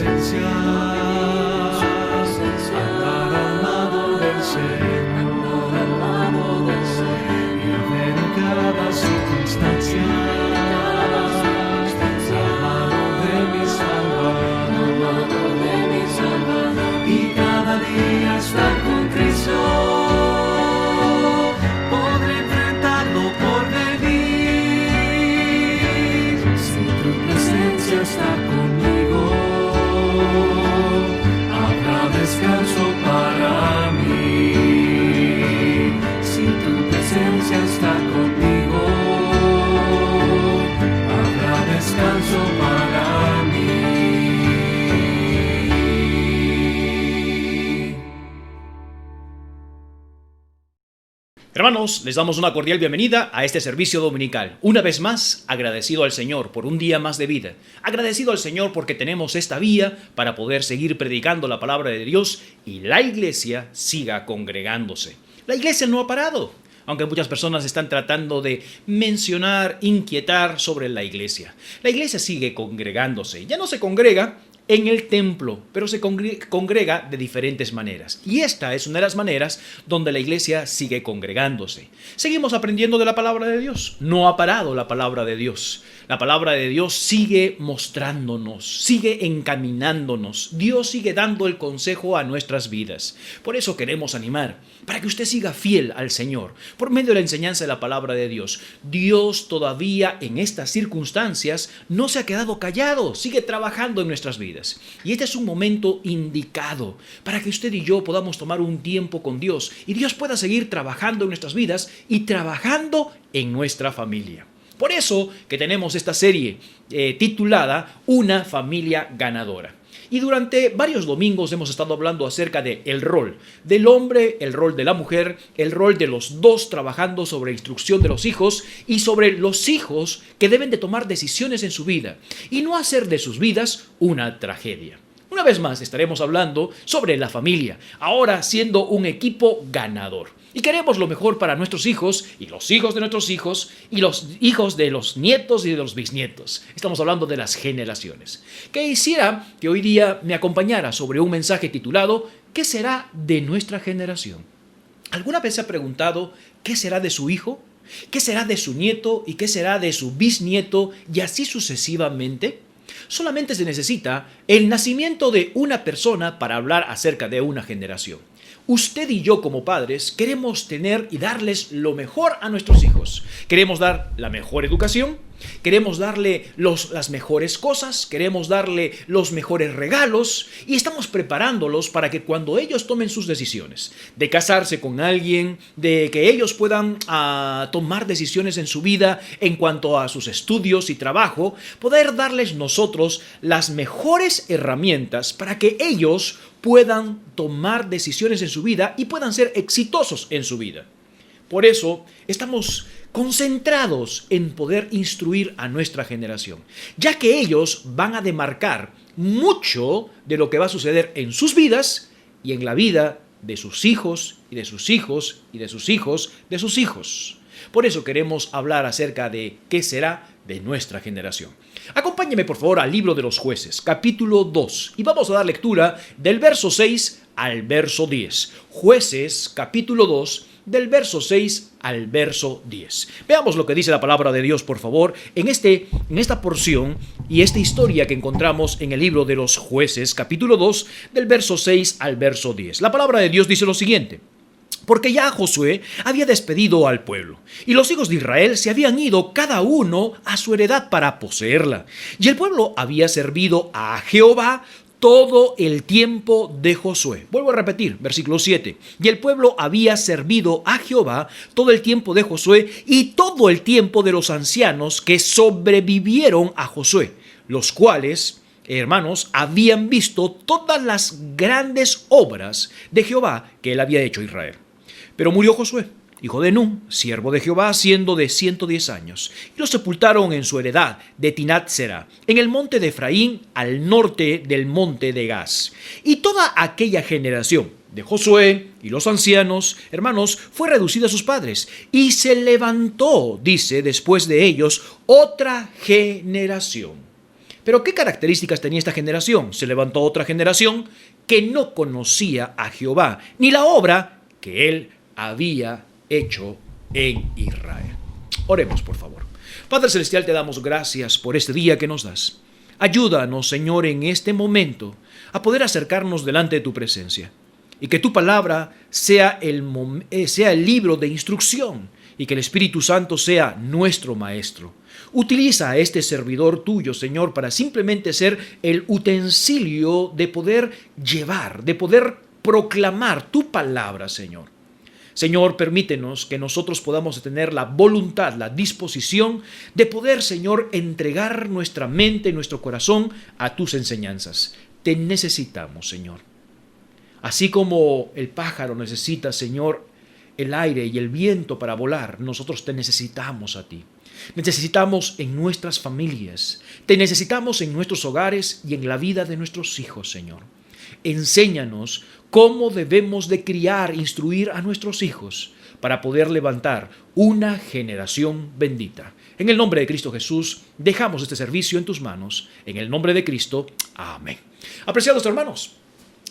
presencia, andar al lado del Señor, y ver en cada circunstancia la mano de mi Salvador, y cada día estar con Cristo. Podré enfrentarlo por venir, si tu presencia está conmigo, habrá descanso para mí. Si tu presencia está conmigo, habrá descanso para mí. Hermanos, les damos una cordial bienvenida a este servicio dominical. Una vez más, agradecido al Señor por un día más de vida. Agradecido al Señor porque tenemos esta vía para poder seguir predicando la palabra de Dios y la iglesia siga congregándose. La iglesia no ha parado, aunque muchas personas están tratando de mencionar, inquietar sobre la iglesia. La iglesia sigue congregándose. Ya no se congrega en el templo, pero se congrega de diferentes maneras. Y esta es una de las maneras donde la iglesia sigue congregándose. Seguimos aprendiendo de la palabra de Dios. No ha parado la palabra de Dios. La palabra de Dios sigue mostrándonos, sigue encaminándonos. Dios sigue dando el consejo a nuestras vidas. Por eso queremos animar, para que usted siga fiel al Señor, por medio de la enseñanza de la palabra de Dios. Dios todavía en estas circunstancias no se ha quedado callado, sigue trabajando en nuestras vidas. Y este es un momento indicado para que usted y yo podamos tomar un tiempo con Dios y Dios pueda seguir trabajando en nuestras vidas y trabajando en nuestra familia. Por eso que tenemos esta serie titulada Una familia ganadora. Y durante varios domingos hemos estado hablando acerca de el rol del hombre, el rol de la mujer, el rol de los dos trabajando sobre instrucción de los hijos y sobre los hijos que deben de tomar decisiones en su vida y no hacer de sus vidas una tragedia. Una vez más estaremos hablando sobre la familia, ahora siendo un equipo ganador. Y queremos lo mejor para nuestros hijos y los hijos de nuestros hijos y los hijos de los nietos y de los bisnietos. Estamos hablando de las generaciones. Quisiera que hoy día me acompañara sobre un mensaje titulado ¿Qué será de nuestra generación? ¿Alguna vez se ha preguntado qué será de su hijo? ¿Qué será de su nieto? ¿Y qué será de su bisnieto? Y así sucesivamente. Solamente se necesita el nacimiento de una persona para hablar acerca de una generación. Usted y yo como padres queremos tener y darles lo mejor a nuestros hijos. Queremos dar la mejor educación, queremos darle las mejores cosas, queremos darle los mejores regalos y estamos preparándolos para que cuando ellos tomen sus decisiones de casarse con alguien, de que ellos puedan tomar decisiones en su vida en cuanto a sus estudios y trabajo, poder darles nosotros las mejores herramientas para que ellos puedan tomar decisiones en su vida y puedan ser exitosos en su vida. Por eso estamos concentrados en poder instruir a nuestra generación, ya que ellos van a demarcar mucho de lo que va a suceder en sus vidas y en la vida de sus hijos y de sus hijos y de sus hijos de sus hijos. Por eso queremos hablar acerca de qué será de nuestra generación. Acompáñeme por favor al libro de los Jueces, capítulo 2, y vamos a dar lectura del verso 6 al verso 10. Jueces, capítulo 2, del verso 6 al verso 10. Veamos lo que dice la palabra de Dios, por favor, en esta porción y esta historia que encontramos en el libro de los Jueces, capítulo 2, del verso 6 al verso 10. La palabra de Dios dice lo siguiente: porque ya Josué había despedido al pueblo, y los hijos de Israel se habían ido cada uno a su heredad para poseerla, y el pueblo había servido a Jehová todo el tiempo de Josué. Vuelvo a repetir, versículo 7. Y el pueblo había servido a Jehová todo el tiempo de Josué y todo el tiempo de los ancianos que sobrevivieron a Josué, los cuales, hermanos, habían visto todas las grandes obras de Jehová que él había hecho a Israel. Pero murió Josué, hijo de Nun, siervo de Jehová, siendo de 110 años, y lo sepultaron en su heredad de Timnat-Serah, en el monte de Efraín, al norte del monte de Gaz. Y toda aquella generación de Josué y los ancianos, hermanos, fue reducida a sus padres, y se levantó, dice, después de ellos, otra generación. Pero ¿qué características tenía esta generación? Se levantó otra generación que no conocía a Jehová, ni la obra que él había hecho en Israel. Oremos, por favor. Padre Celestial, te damos gracias por este día que nos das. Ayúdanos, Señor, en este momento a poder acercarnos delante de tu presencia y que tu palabra sea el libro de instrucción y que el Espíritu Santo sea nuestro maestro. Utiliza a este servidor tuyo, Señor, para simplemente ser el utensilio de poder llevar, de poder proclamar tu palabra, Señor. Señor, permítenos que nosotros podamos tener la voluntad, la disposición de poder, Señor, entregar nuestra mente, nuestro corazón a tus enseñanzas. Te necesitamos, Señor. Así como el pájaro necesita, Señor, el aire y el viento para volar, nosotros te necesitamos a ti. Necesitamos en nuestras familias, te necesitamos en nuestros hogares y en la vida de nuestros hijos, Señor. Enséñanos cómo debemos de criar, instruir a nuestros hijos para poder levantar una generación bendita. En el nombre de Cristo Jesús, dejamos este servicio en tus manos. En el nombre de Cristo, amén. Apreciados hermanos,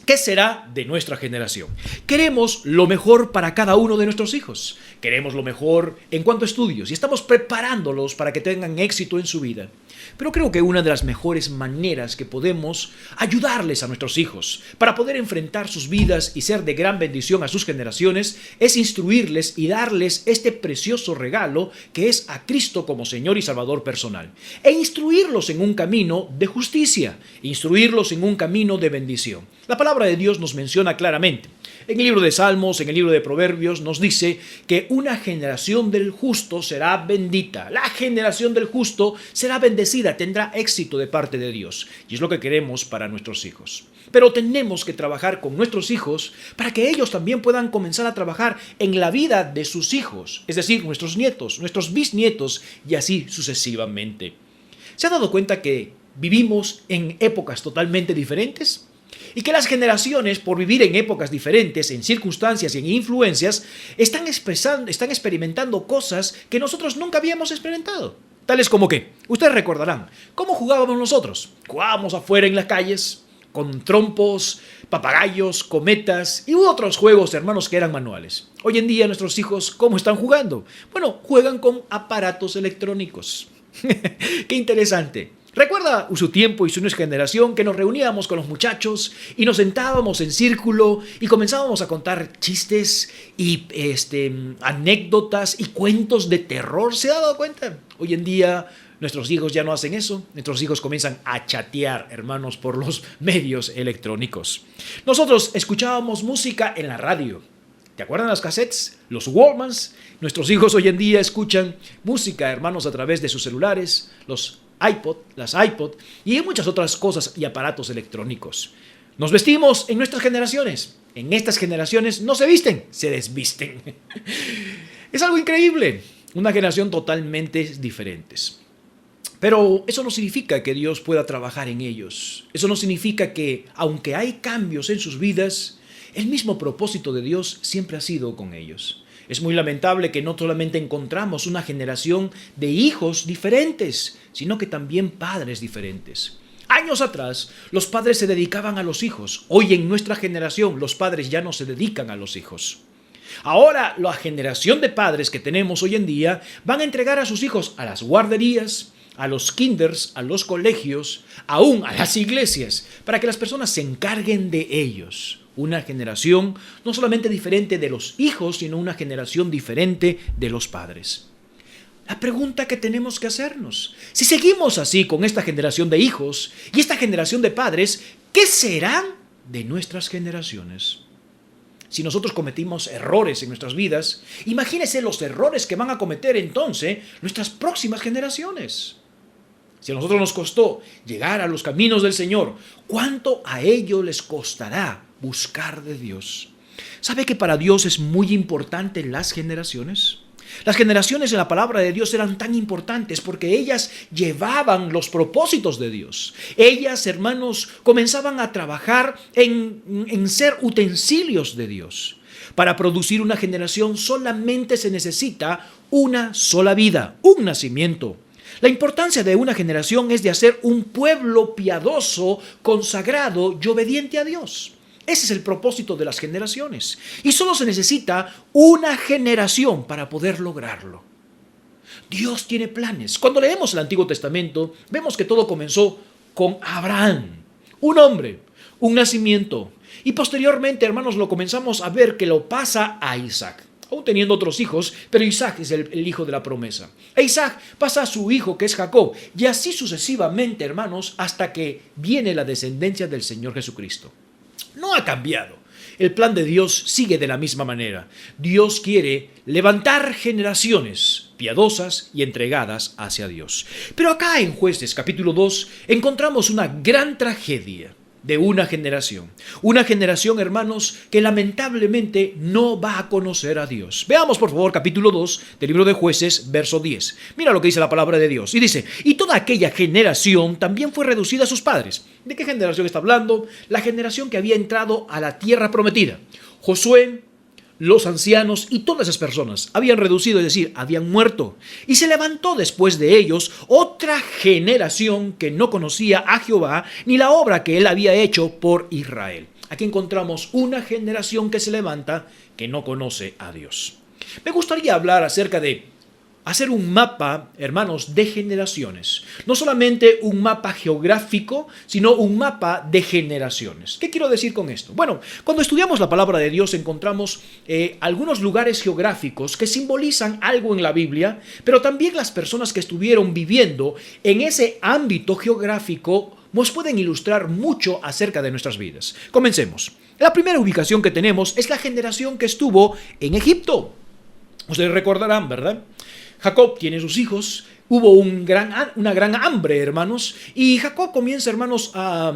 ¿qué será de nuestra generación? Queremos lo mejor para cada uno de nuestros hijos. Queremos lo mejor en cuanto a estudios y estamos preparándolos para que tengan éxito en su vida. Pero creo que una de las mejores maneras que podemos ayudarles a nuestros hijos para poder enfrentar sus vidas y ser de gran bendición a sus generaciones es instruirles y darles este precioso regalo que es a Cristo como Señor y Salvador personal. E instruirlos en un camino de justicia, instruirlos en un camino de bendición. La palabra de Dios nos menciona claramente. En el libro de Salmos, en el libro de Proverbios, nos dice que una generación del justo será bendita. La generación del justo será bendecida, tendrá éxito de parte de Dios. Y es lo que queremos para nuestros hijos. Pero tenemos que trabajar con nuestros hijos para que ellos también puedan comenzar a trabajar en la vida de sus hijos, es decir, nuestros nietos, nuestros bisnietos y así sucesivamente. ¿Se ha dado cuenta que vivimos en épocas totalmente diferentes? Y que las generaciones, por vivir en épocas diferentes, en circunstancias y en influencias, están experimentando cosas que nosotros nunca habíamos experimentado. Tales como que, ustedes recordarán, ¿cómo jugábamos nosotros? Jugábamos afuera en las calles, con trompos, papagayos, cometas y otros juegos, hermanos, que eran manuales. Hoy en día nuestros hijos, ¿cómo están jugando? Bueno, juegan con aparatos electrónicos. ¡Qué interesante! Recuerda su tiempo y su generación que nos reuníamos con los muchachos y nos sentábamos en círculo y comenzábamos a contar chistes y anécdotas y cuentos de terror. ¿Se ha dado cuenta? Hoy en día nuestros hijos ya no hacen eso. Nuestros hijos comienzan a chatear, hermanos, por los medios electrónicos. Nosotros escuchábamos música en la radio. ¿Te acuerdan las cassettes? Los Walkmans. Nuestros hijos hoy en día escuchan música, hermanos, a través de sus celulares, los las iPod y muchas otras cosas y aparatos electrónicos. Nos vestimos en nuestras generaciones. En estas generaciones no se visten, se desvisten. Es algo increíble. Una generación totalmente diferente. Pero eso no significa que Dios pueda trabajar en ellos. Eso no significa que, aunque hay cambios en sus vidas, el mismo propósito de Dios siempre ha sido con ellos. Es muy lamentable que no solamente encontramos una generación de hijos diferentes, sino que también padres diferentes. Años atrás, los padres se dedicaban a los hijos. Hoy en nuestra generación, los padres ya no se dedican a los hijos. Ahora, la generación de padres que tenemos hoy en día van a entregar a sus hijos a las guarderías, a los kinders, a los colegios, aún a las iglesias, para que las personas se encarguen de ellos. Una generación no solamente diferente de los hijos, sino una generación diferente de los padres. La pregunta que tenemos que hacernos, si seguimos así con esta generación de hijos y esta generación de padres, ¿qué serán de nuestras generaciones? Si nosotros cometimos errores en nuestras vidas, imagínense los errores que van a cometer entonces nuestras próximas generaciones. Si a nosotros nos costó llegar a los caminos del Señor, ¿cuánto a ellos les costará buscar de Dios? ¿Sabe que para Dios es muy importante las generaciones? Las generaciones en la palabra de Dios eran tan importantes porque ellas llevaban los propósitos de Dios. Ellas, hermanos, comenzaban a trabajar en ser utensilios de Dios. Para producir una generación solamente se necesita una sola vida, un nacimiento. La importancia de una generación es de hacer un pueblo piadoso, consagrado y obediente a Dios. Ese es el propósito de las generaciones. Y solo se necesita una generación para poder lograrlo. Dios tiene planes. Cuando leemos el Antiguo Testamento, vemos que todo comenzó con Abraham, un hombre, un nacimiento. Y posteriormente, hermanos, lo comenzamos a ver que lo pasa a Isaac, aún teniendo otros hijos, pero Isaac es el hijo de la promesa. E Isaac pasa a su hijo, que es Jacob, y así sucesivamente, hermanos, hasta que viene la descendencia del Señor Jesucristo. No ha cambiado. El plan de Dios sigue de la misma manera. Dios quiere levantar generaciones piadosas y entregadas hacia Dios. Pero acá en Jueces capítulo 2 encontramos una gran tragedia de una generación. Una generación, hermanos, que lamentablemente no va a conocer a Dios. Veamos, por favor, capítulo 2 del libro de Jueces, verso 10. Mira lo que dice la palabra de Dios. Y dice, y toda aquella generación también fue reducida a sus padres. ¿De qué generación está hablando? La generación que había entrado a la tierra prometida. Josué, los ancianos y todas esas personas habían reducido, es decir, habían muerto. Y se levantó después de ellos otra generación que no conocía a Jehová ni la obra que él había hecho por Israel. Aquí encontramos una generación que se levanta que no conoce a Dios. Me gustaría hablar acerca de hacer un mapa, hermanos, de generaciones. No solamente un mapa geográfico, sino un mapa de generaciones. ¿Qué quiero decir con esto? Bueno, cuando estudiamos la palabra de Dios encontramos algunos lugares geográficos que simbolizan algo en la Biblia, pero también las personas que estuvieron viviendo en ese ámbito geográfico nos pueden ilustrar mucho acerca de nuestras vidas. Comencemos. La primera ubicación que tenemos es la generación que estuvo en Egipto. Ustedes recordarán, ¿verdad? Jacob tiene sus hijos, hubo una gran hambre, hermanos, y Jacob comienza, hermanos, a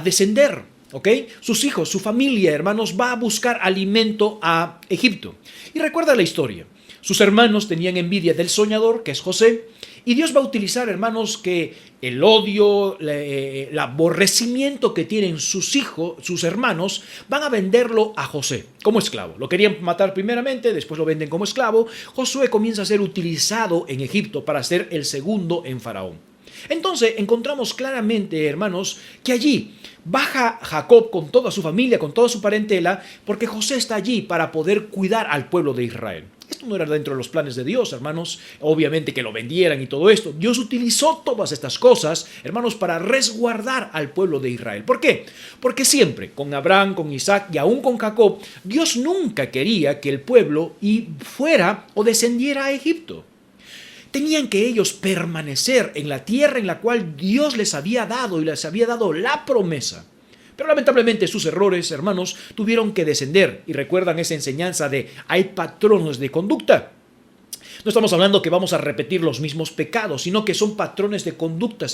descender, ¿ok? Sus hijos, su familia, hermanos, va a buscar alimento a Egipto. Y recuerda la historia. Sus hermanos tenían envidia del soñador, que es José, y Dios va a utilizar, hermanos, que el odio, el aborrecimiento que tienen sus hijos, sus hermanos, van a venderlo a José como esclavo. Lo querían matar primeramente, después lo venden como esclavo. Josué comienza a ser utilizado en Egipto para ser el segundo en Faraón. Entonces encontramos claramente, hermanos, que allí baja Jacob con toda su familia, con toda su parentela, porque José está allí para poder cuidar al pueblo de Israel. Esto no era dentro de los planes de Dios, hermanos. Obviamente que lo vendieran y todo esto. Dios utilizó todas estas cosas, hermanos, para resguardar al pueblo de Israel. ¿Por qué? Porque siempre, con Abraham, con Isaac y aún con Jacob, Dios nunca quería que el pueblo fuera o descendiera a Egipto. Tenían que ellos permanecer en la tierra en la cual Dios les había dado y les había dado la promesa. Pero lamentablemente sus errores, hermanos, tuvieron que descender. Y recuerdan esa enseñanza de hay patrones de conducta. No estamos hablando que vamos a repetir los mismos pecados, sino que son patrones de conducta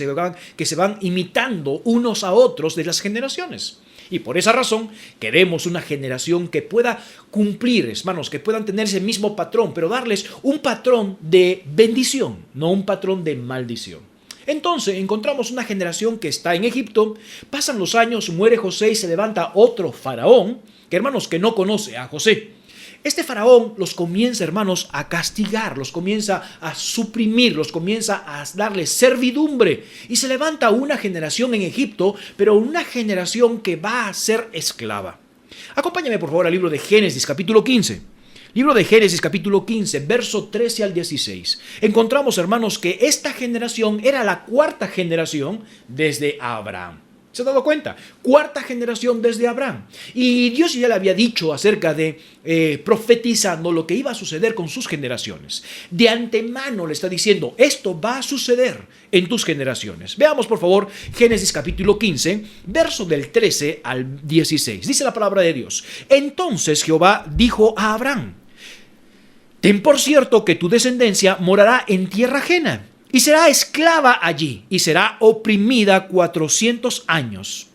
que se van imitando unos a otros de las generaciones. Y por esa razón queremos una generación que pueda cumplir, hermanos, que puedan tener ese mismo patrón, pero darles un patrón de bendición, no un patrón de maldición. Entonces encontramos una generación que está en Egipto, pasan los años, muere José y se levanta otro faraón, que hermanos que no conoce a José. Este faraón los comienza, hermanos, a castigar, los comienza a suprimir, los comienza a darles servidumbre. Y se levanta una generación en Egipto, pero una generación que va a ser esclava. Acompáñame, por favor, al libro de Génesis, capítulo 15. Libro de Génesis, capítulo 15, verso 13 al 16. Encontramos, hermanos, que esta generación era la cuarta generación desde Abraham. ¿Se ha dado cuenta? Cuarta generación desde Abraham. Y Dios ya le había dicho acerca de profetizando lo que iba a suceder con sus generaciones. De antemano le está diciendo, esto va a suceder en tus generaciones. Veamos, por favor, Génesis capítulo 15, verso del 13 al 16. Dice la palabra de Dios. Entonces Jehová dijo a Abraham, ten por cierto que tu descendencia morará en tierra ajena, y será esclava allí, y será oprimida 400 años.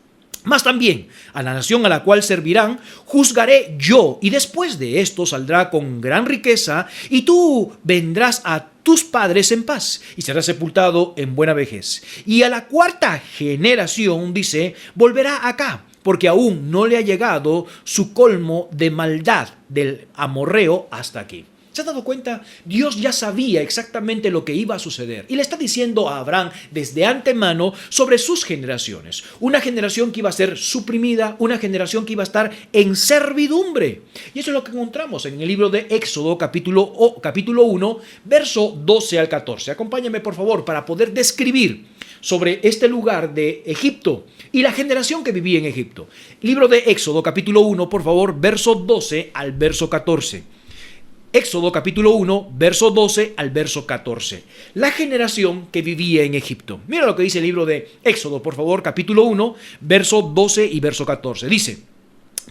Mas también a la nación a la cual servirán, juzgaré yo, y después de esto saldrá con gran riqueza, y tú vendrás a tus padres en paz, y serás sepultado en buena vejez. Y a la cuarta generación, dice, volverá acá, porque aún no le ha llegado su colmo de maldad del amorreo hasta aquí. ¿Se ha dado cuenta? Dios ya sabía exactamente lo que iba a suceder y le está diciendo a Abraham desde antemano sobre sus generaciones. Una generación que iba a ser suprimida, una generación que iba a estar en servidumbre. Y eso es lo que encontramos en el libro de Éxodo capítulo 1, verso 12 al 14. Acompáñame por favor para poder describir sobre este lugar de Egipto y la generación que vivía en Egipto. Libro de Éxodo capítulo 1, por favor, verso 12 al verso 14. Éxodo capítulo 1, verso 12 al verso 14. La generación que vivía en Egipto. Mira lo que dice el libro de Éxodo, por favor, capítulo 1, verso 12 y verso 14. Dice,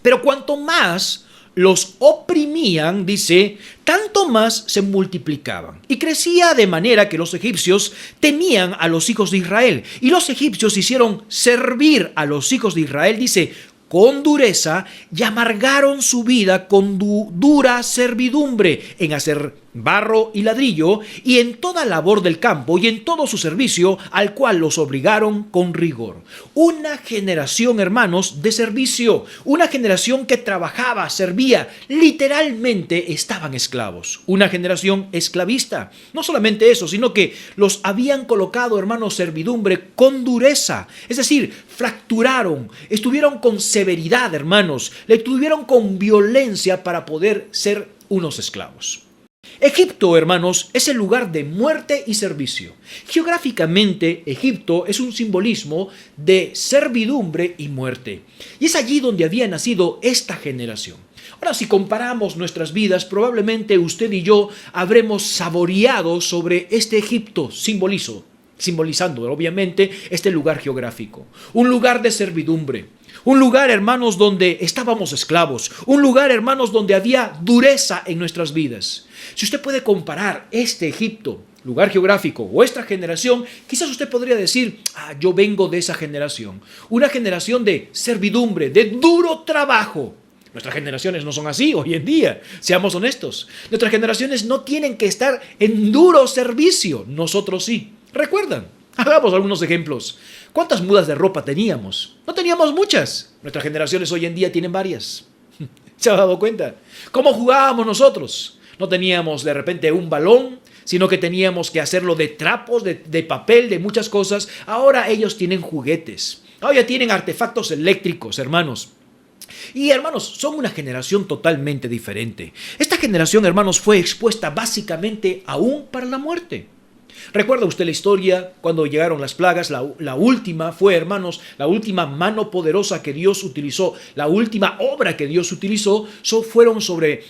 pero cuanto más los oprimían, dice, tanto más se multiplicaban. Y crecía de manera que los egipcios temían a los hijos de Israel. Y los egipcios hicieron servir a los hijos de Israel, dice, con dureza, y amargaron su vida con dura servidumbre en hacer barro y ladrillo, y en toda labor del campo y en todo su servicio, al cual los obligaron con rigor. Una generación, hermanos, de servicio, una generación que trabajaba, servía, literalmente estaban esclavos, una generación esclavista. No solamente eso, sino que los habían colocado, hermanos, servidumbre con dureza, es decir, fracturaron, estuvieron con severidad, hermanos, le tuvieron con violencia para poder ser unos esclavos. Egipto, hermanos, es el lugar de muerte y servicio. Geográficamente, Egipto es un simbolismo de servidumbre y muerte. Y es allí donde había nacido esta generación. Ahora, si comparamos nuestras vidas, probablemente usted y yo habremos saboreado sobre este Egipto simbolizando, obviamente, este lugar geográfico. Un lugar de servidumbre. Un lugar, hermanos, donde estábamos esclavos. Un lugar, hermanos, donde había dureza en nuestras vidas. Si usted puede comparar este Egipto, lugar geográfico, o esta generación, quizás usted podría decir, yo vengo de esa generación. Una generación de servidumbre, de duro trabajo. Nuestras generaciones no son así hoy en día, seamos honestos. Nuestras generaciones no tienen que estar en duro servicio, nosotros sí. ¿Recuerdan? Hagamos algunos ejemplos. ¿Cuántas mudas de ropa teníamos? No teníamos muchas. Nuestras generaciones hoy en día tienen varias. ¿Se ha dado cuenta? ¿Cómo jugábamos nosotros? No teníamos de repente un balón, sino que teníamos que hacerlo de trapos, de papel, de muchas cosas. Ahora ellos tienen juguetes. Ahora tienen artefactos eléctricos, hermanos. Y hermanos, son una generación totalmente diferente. Esta generación, hermanos, fue expuesta básicamente aún para la muerte. ¿Recuerda usted la historia cuando llegaron las plagas? La última fue, hermanos, la última mano poderosa que Dios utilizó, la última obra que Dios utilizó, fueron sobre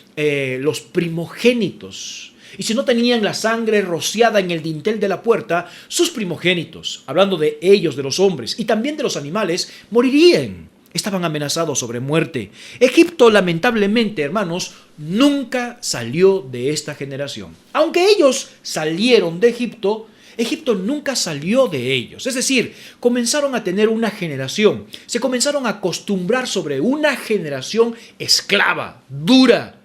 los primogénitos. Y si no tenían la sangre rociada en el dintel de la puerta, sus primogénitos, hablando de ellos, de los hombres y también de los animales, morirían. Estaban amenazados sobre muerte. Egipto, lamentablemente, hermanos, nunca salió de esta generación. Aunque ellos salieron de Egipto, Egipto nunca salió de ellos. Es decir, comenzaron a tener una generación. Se comenzaron a acostumbrar sobre una generación esclava, dura,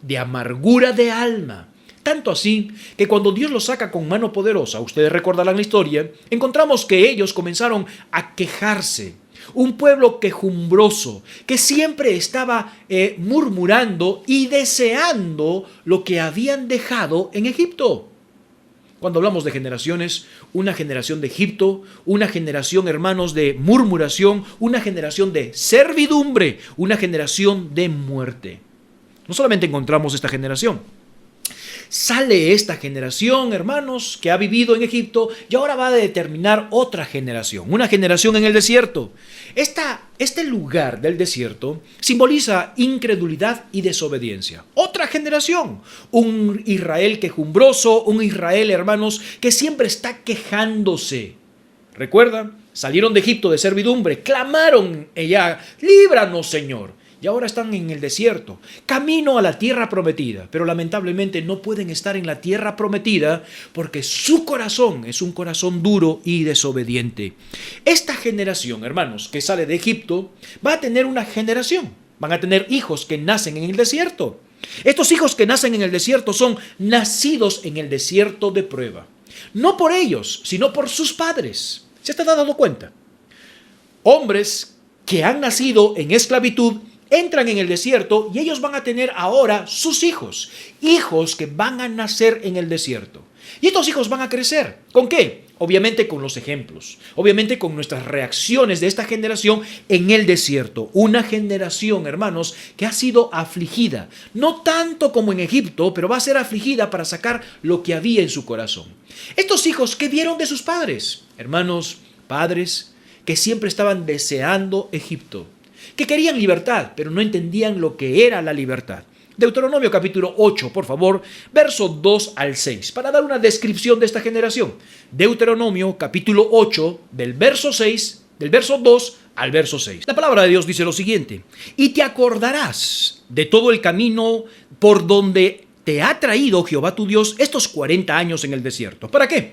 de amargura de alma. Tanto así que cuando Dios los saca con mano poderosa, ustedes recordarán la historia, encontramos que ellos comenzaron a quejarse. Un pueblo quejumbroso, que siempre estaba murmurando y deseando lo que habían dejado en Egipto. Cuando hablamos de generaciones, una generación de Egipto, una generación, hermanos, de murmuración, una generación de servidumbre, una generación de muerte. No solamente encontramos esta generación. Sale esta generación, hermanos, que ha vivido en Egipto y ahora va a determinar otra generación, una generación en el desierto. Este lugar del desierto simboliza incredulidad y desobediencia. Otra generación, un Israel quejumbroso, un Israel, hermanos, que siempre está quejándose. ¿Recuerdan? Salieron de Egipto de servidumbre, clamaron ella, líbranos, Señor. Y ahora están en el desierto, camino a la tierra prometida. Pero lamentablemente no pueden estar en la tierra prometida porque su corazón es un corazón duro y desobediente. Esta generación, hermanos, que sale de Egipto, va a tener una generación. Van a tener hijos que nacen en el desierto. Estos hijos que nacen en el desierto son nacidos en el desierto de prueba. No por ellos, sino por sus padres. ¿Se está dando cuenta? Hombres que han nacido en esclavitud entran en el desierto y ellos van a tener ahora sus hijos, hijos que van a nacer en el desierto. Y estos hijos van a crecer. ¿Con qué? Obviamente con los ejemplos, obviamente con nuestras reacciones de esta generación en el desierto. Una generación, hermanos, que ha sido afligida, no tanto como en Egipto, pero va a ser afligida para sacar lo que había en su corazón. Estos hijos, ¿qué vieron de sus padres? Hermanos, padres que siempre estaban deseando Egipto, que querían libertad, pero no entendían lo que era la libertad. Deuteronomio capítulo 8, por favor, verso 2 al 6, para dar una descripción de esta generación. Deuteronomio capítulo 8, del verso 2 al verso 6. La palabra de Dios dice lo siguiente: y te acordarás de todo el camino por donde te ha traído Jehová tu Dios estos 40 años en el desierto. ¿Para qué?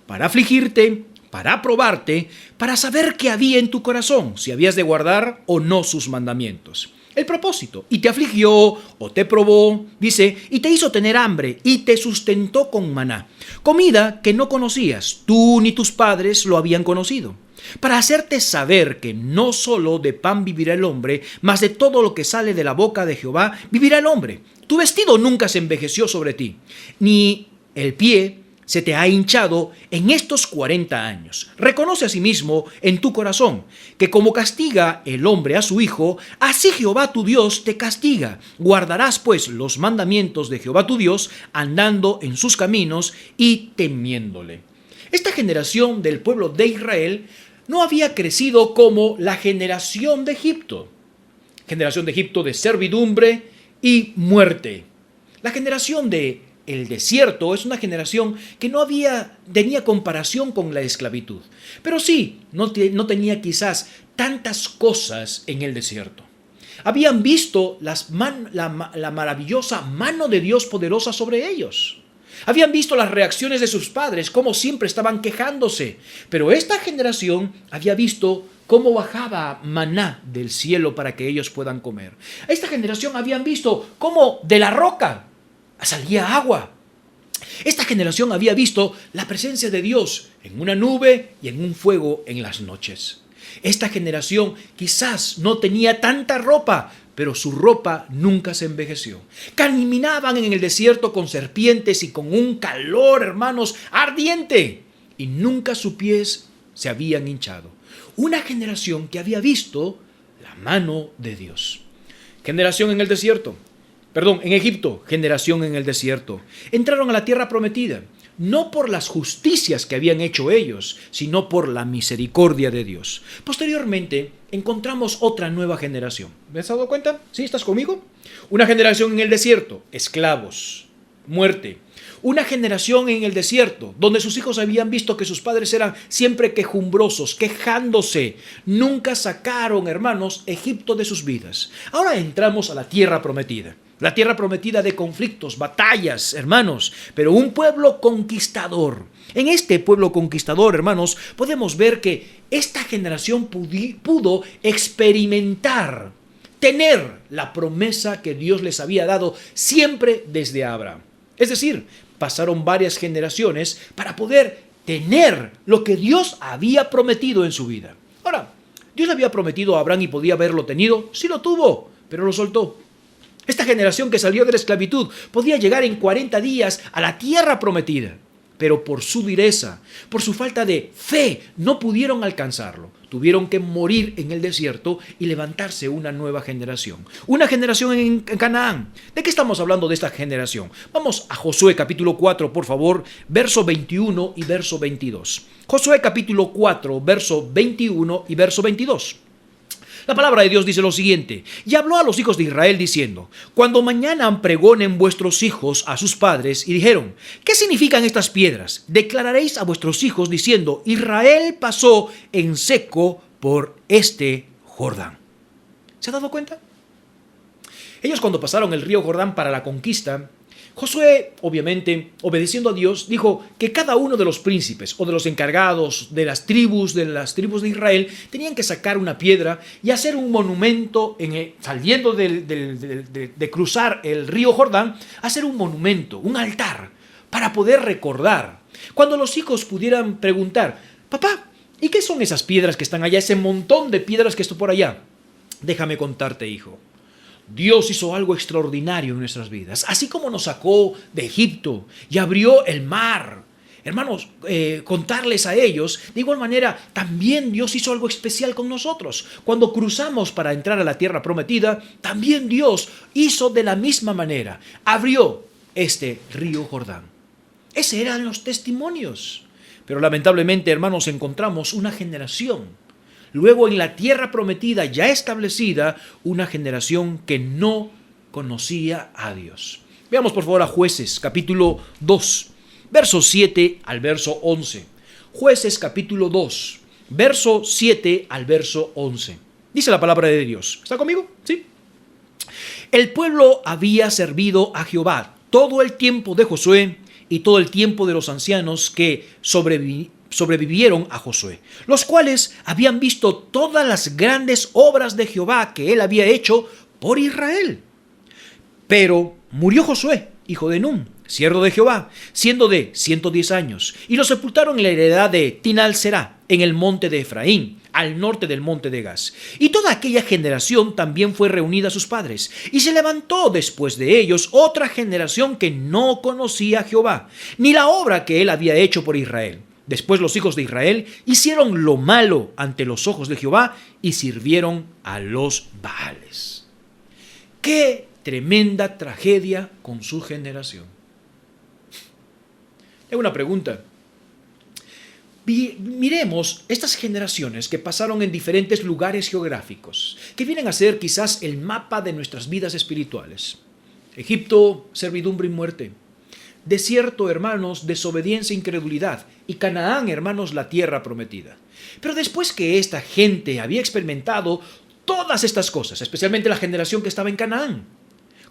Para afligirte, para probarte, para saber qué había en tu corazón, si habías de guardar o no sus mandamientos. El propósito, y te afligió o te probó, dice, y te hizo tener hambre y te sustentó con maná, comida que no conocías, tú ni tus padres lo habían conocido, para hacerte saber que no solo de pan vivirá el hombre, mas de todo lo que sale de la boca de Jehová vivirá el hombre. Tu vestido nunca se envejeció sobre ti, ni el pie se te ha hinchado en estos 40 años. Reconoce asimismo en tu corazón que como castiga el hombre a su hijo, así Jehová tu Dios te castiga. Guardarás pues los mandamientos de Jehová tu Dios, andando en sus caminos y temiéndole. Esta generación del pueblo de Israel no había crecido como la generación de Egipto. Generación de Egipto de servidumbre y muerte. La generación de el desierto es una generación que no tenía comparación con la esclavitud. Pero sí, no tenía quizás tantas cosas en el desierto. Habían visto la maravillosa mano de Dios poderosa sobre ellos. Habían visto las reacciones de sus padres, cómo siempre estaban quejándose. Pero esta generación había visto cómo bajaba maná del cielo para que ellos puedan comer. Esta generación habían visto cómo de la roca salía agua. Esta generación había visto la presencia de Dios en una nube y en un fuego en las noches. Esta generación quizás no tenía tanta ropa, pero su ropa nunca se envejeció. Caminaban en el desierto con serpientes y con un calor, hermanos, ardiente, y nunca sus pies se habían hinchado. Una generación que había visto la mano de Dios. Generación en el desierto. En Egipto, generación en el desierto. Entraron a la tierra prometida, no por las justicias que habían hecho ellos, sino por la misericordia de Dios. Posteriormente, encontramos otra nueva generación. ¿Me has dado cuenta? ¿Sí? ¿Estás conmigo? Una generación en el desierto, esclavos, muerte. Una generación en el desierto, donde sus hijos habían visto que sus padres eran siempre quejumbrosos, quejándose. Nunca sacaron, hermanos, Egipto de sus vidas. Ahora entramos a la tierra prometida. La tierra prometida de conflictos, batallas, hermanos, pero un pueblo conquistador. En este pueblo conquistador, hermanos, podemos ver que esta generación pudo experimentar, tener la promesa que Dios les había dado siempre desde Abraham. Es decir, pasaron varias generaciones para poder tener lo que Dios había prometido en su vida. Ahora, Dios le había prometido a Abraham y podía haberlo tenido, sí lo tuvo, pero lo soltó. Esta generación que salió de la esclavitud podía llegar en 40 días a la tierra prometida, pero por su dureza, por su falta de fe, no pudieron alcanzarlo. Tuvieron que morir en el desierto y levantarse una nueva generación. Una generación en Canaán. ¿De qué estamos hablando de esta generación? Vamos a Josué capítulo 4, por favor, verso 21 y verso 22. Josué capítulo 4, verso 21 y verso 22. La palabra de Dios dice lo siguiente: y habló a los hijos de Israel diciendo, cuando mañana pregonen vuestros hijos a sus padres, y dijeron, ¿qué significan estas piedras? Declararéis a vuestros hijos diciendo, Israel pasó en seco por este Jordán. ¿Se ha dado cuenta? Ellos cuando pasaron el río Jordán para la conquista, Josué, obviamente, obedeciendo a Dios, dijo que cada uno de los príncipes o de los encargados de las tribus de Israel tenían que sacar una piedra y hacer un monumento, saliendo de cruzar el río Jordán, hacer un monumento, un altar, para poder recordar. Cuando los hijos pudieran preguntar, papá, ¿y qué son esas piedras que están allá, ese montón de piedras que está por allá? Déjame contarte, hijo. Dios hizo algo extraordinario en nuestras vidas. Así como nos sacó de Egipto y abrió el mar. Hermanos, contarles a ellos, de igual manera, también Dios hizo algo especial con nosotros. Cuando cruzamos para entrar a la tierra prometida, también Dios hizo de la misma manera. Abrió este río Jordán. Esos eran los testimonios. Pero lamentablemente, hermanos, encontramos una generación. Luego en la tierra prometida ya establecida, una generación que no conocía a Dios. Veamos por favor a Jueces, capítulo 2. Verso 7 al verso 11. Jueces capítulo 2, verso 7 al verso 11. Dice la palabra de Dios. ¿Está conmigo? ¿Sí? El pueblo había servido a Jehová todo el tiempo de Josué y todo el tiempo de los ancianos que sobrevivieron a Josué, los cuales habían visto todas las grandes obras de Jehová que él había hecho por Israel. Pero murió Josué, hijo de Nun, siervo de Jehová, siendo de 110 años, y lo sepultaron en la heredad de Tinal-Será, en el monte de Efraín, al norte del monte de Gaz. Y toda aquella generación también fue reunida a sus padres, y se levantó después de ellos otra generación que no conocía a Jehová, ni la obra que él había hecho por Israel. Después los hijos de Israel hicieron lo malo ante los ojos de Jehová y sirvieron a los Baales. ¡Qué tremenda tragedia con su generación! Tengo una pregunta. Miremos estas generaciones que pasaron en diferentes lugares geográficos, que vienen a ser quizás el mapa de nuestras vidas espirituales. Egipto, servidumbre y muerte. Desierto, hermanos, desobediencia e incredulidad. Y Canaán, hermanos, la tierra prometida. Pero después que esta gente había experimentado todas estas cosas, especialmente la generación que estaba en Canaán,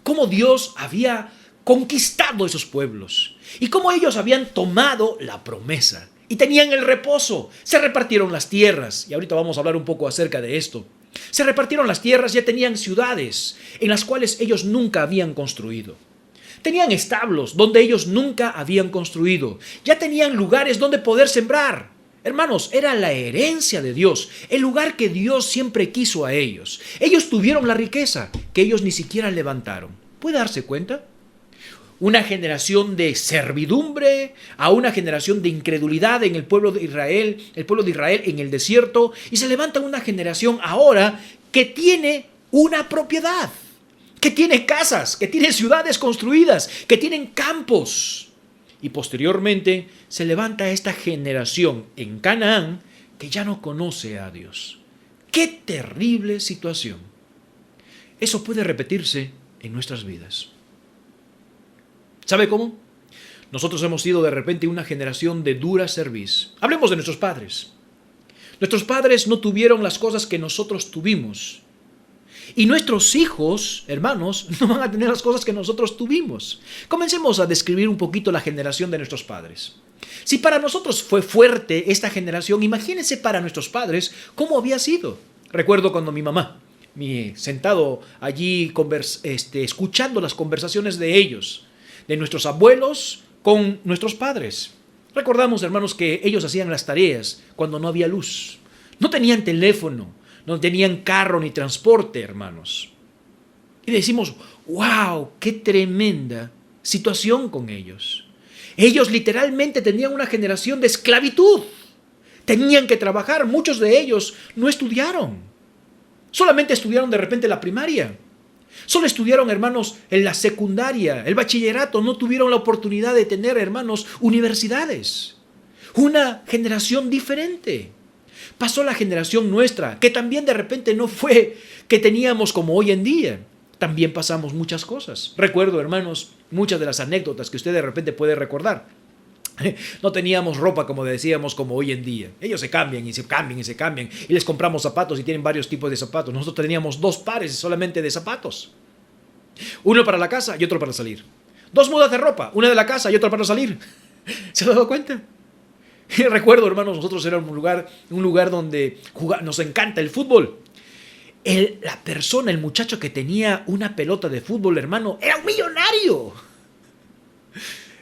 cómo Dios había conquistado esos pueblos y cómo ellos habían tomado la promesa y tenían el reposo, se repartieron las tierras, y ahorita vamos a hablar un poco acerca de esto. Se repartieron las tierras, ya tenían ciudades en las cuales ellos nunca habían construido. Tenían establos donde ellos nunca habían construido. Ya tenían lugares donde poder sembrar. Hermanos, era la herencia de Dios, el lugar que Dios siempre quiso a ellos. Ellos tuvieron la riqueza que ellos ni siquiera levantaron. ¿Puede darse cuenta? Una generación de servidumbre a una generación de incredulidad en el pueblo de Israel en el desierto, y se levanta una generación ahora que tiene una propiedad, que tiene casas, que tiene ciudades construidas, que tienen campos. Y posteriormente se levanta esta generación en Canaán que ya no conoce a Dios. ¡Qué terrible situación! Eso puede repetirse en nuestras vidas. ¿Sabe cómo? Nosotros hemos sido de repente una generación de dura cerviz. Hablemos de nuestros padres. Nuestros padres no tuvieron las cosas que nosotros tuvimos. Y nuestros hijos, hermanos, no van a tener las cosas que nosotros tuvimos. Comencemos a describir un poquito la generación de nuestros padres. Si para nosotros fue fuerte esta generación, imagínense para nuestros padres cómo había sido. Recuerdo cuando mi mamá, sentado allí escuchando las conversaciones de ellos, de nuestros abuelos con nuestros padres. Recordamos, hermanos, que ellos hacían las tareas cuando no había luz. No tenían teléfono, no tenían carro ni transporte, hermanos. Y decimos, wow, qué tremenda situación con ellos. Ellos literalmente tenían una generación de esclavitud. Tenían que trabajar, muchos de ellos no estudiaron. Solamente estudiaron de repente la primaria. Solo estudiaron, hermanos, en la secundaria, el bachillerato. No tuvieron la oportunidad de tener, hermanos, universidades. Una generación diferente. Pasó la generación nuestra, que también de repente no fue que teníamos como hoy en día. También pasamos muchas cosas. Recuerdo, hermanos, muchas de las anécdotas que usted de repente puede recordar. No teníamos ropa, como decíamos, como hoy en día. Ellos se cambian y se cambian y se cambian. Y les compramos zapatos y tienen varios tipos de zapatos. Nosotros teníamos 2 pares solamente de zapatos. Uno para la casa y otro para salir. 2 mudas de ropa, una de la casa y otra para salir. ¿Se ha dado cuenta? Y recuerdo, hermanos, nosotros éramos un lugar donde nos encanta el fútbol. El muchacho que tenía una pelota de fútbol, hermano, era un millonario.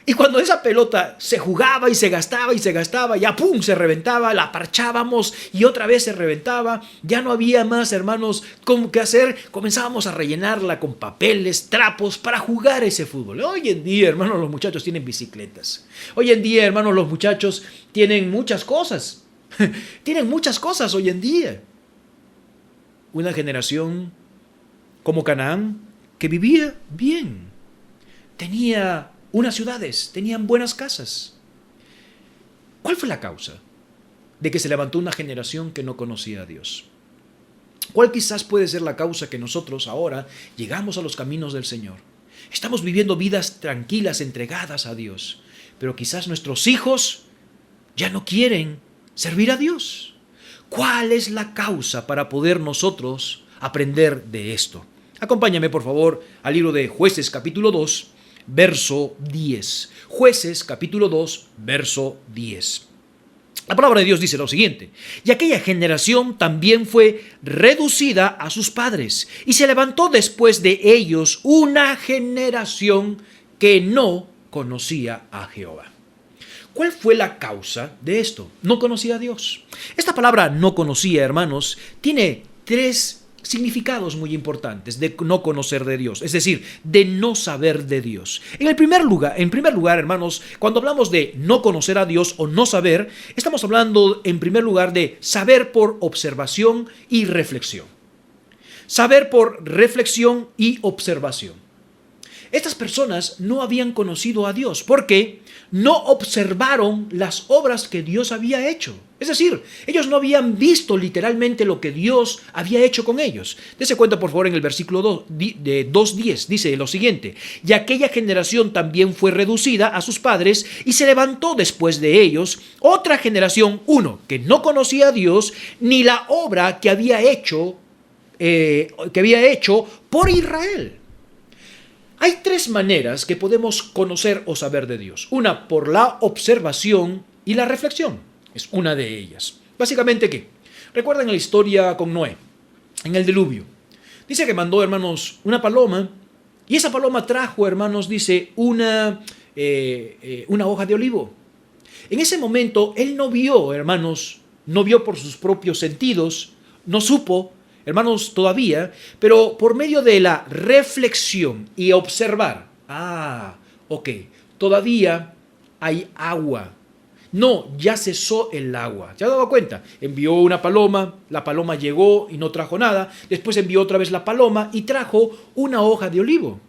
Y cuando esa pelota se jugaba y se gastaba y se gastaba, ya pum, se reventaba, la parchábamos y otra vez se reventaba, ya no había más, hermanos, con qué hacer, comenzábamos a rellenarla con papeles, trapos para jugar ese fútbol. Hoy en día, hermanos, los muchachos tienen bicicletas. Hoy en día, hermanos, los muchachos tienen muchas cosas. Tienen muchas cosas hoy en día. Una generación como Canaán que vivía bien. Tenía unas ciudades, tenían buenas casas. ¿Cuál fue la causa de que se levantó una generación que no conocía a Dios? ¿Cuál quizás puede ser la causa que nosotros ahora llegamos a los caminos del Señor? Estamos viviendo vidas tranquilas, entregadas a Dios, pero quizás nuestros hijos ya no quieren servir a Dios. ¿Cuál es la causa para poder nosotros aprender de esto? Acompáñame, por favor, al libro de Jueces, capítulo 2, verso 10. Jueces, capítulo 2, verso 10. La palabra de Dios dice lo siguiente: y aquella generación también fue reducida a sus padres, y se levantó después de ellos una generación que no conocía a Jehová. ¿Cuál fue la causa de esto? No conocía a Dios. Esta palabra no conocía, hermanos, tiene tres significados muy importantes de no conocer de Dios, es decir, de no saber de Dios. En primer lugar, hermanos, cuando hablamos de no conocer a Dios o no saber, estamos hablando en primer lugar de saber por observación y reflexión. Saber por reflexión y observación. Estas personas no habían conocido a Dios porque no observaron las obras que Dios había hecho. Es decir, ellos no habían visto literalmente lo que Dios había hecho con ellos. Dese cuenta, por favor, en el versículo 2:10, dice lo siguiente: y aquella generación también fue reducida a sus padres, y se levantó después de ellos otra generación, que no conocía a Dios, ni la obra que había hecho por Israel. Hay tres maneras que podemos conocer o saber de Dios. Una, por la observación y la reflexión. Es una de ellas. Básicamente, ¿qué? Recuerdan la historia con Noé, en el diluvio. Dice que mandó, hermanos, una paloma, y esa paloma trajo, hermanos, dice, una hoja de olivo. En ese momento, él no vio, hermanos, no vio por sus propios sentidos, no supo, hermanos, todavía, pero por medio de la reflexión y observar, todavía hay agua. No, ya cesó el agua. ¿Se ha dado cuenta? Envió una paloma, la paloma llegó y no trajo nada, después envió otra vez la paloma y trajo una hoja de olivo.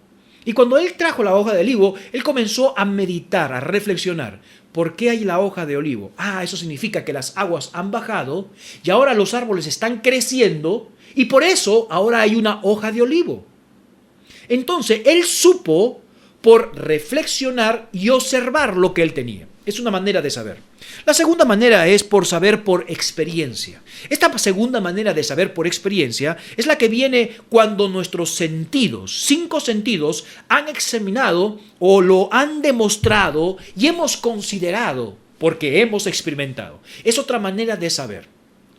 Y cuando él trajo la hoja de olivo, él comenzó a meditar, a reflexionar. ¿Por qué hay la hoja de olivo? Eso significa que las aguas han bajado y ahora los árboles están creciendo y por eso ahora hay una hoja de olivo. Entonces, él supo por reflexionar y observar lo que él tenía. Es una manera de saber. La segunda manera es por saber por experiencia. Esta segunda manera de saber por experiencia es la que viene cuando nuestros sentidos, 5 sentidos, han examinado o lo han demostrado y hemos considerado porque hemos experimentado. Es otra manera de saber.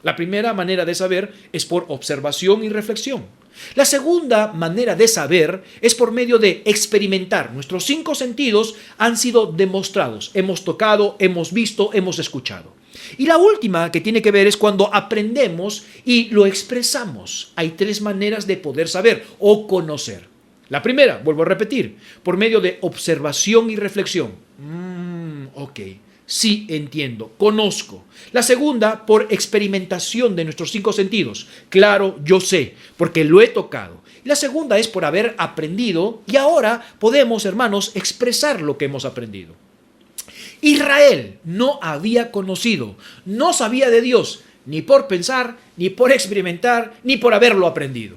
La primera manera de saber es por observación y reflexión. La segunda manera de saber es por medio de experimentar. Nuestros 5 sentidos han sido demostrados. Hemos tocado, hemos visto, hemos escuchado. Y la última que tiene que ver es cuando aprendemos y lo expresamos. Hay 3 maneras de poder saber o conocer. La primera, vuelvo a repetir, por medio de observación y reflexión. Sí, entiendo, conozco. La segunda, por experimentación de nuestros 5 sentidos. Claro, yo sé, porque lo he tocado. Y la segunda es por haber aprendido y ahora podemos, hermanos, expresar lo que hemos aprendido. Israel no había conocido, no sabía de Dios, ni por pensar, ni por experimentar, ni por haberlo aprendido.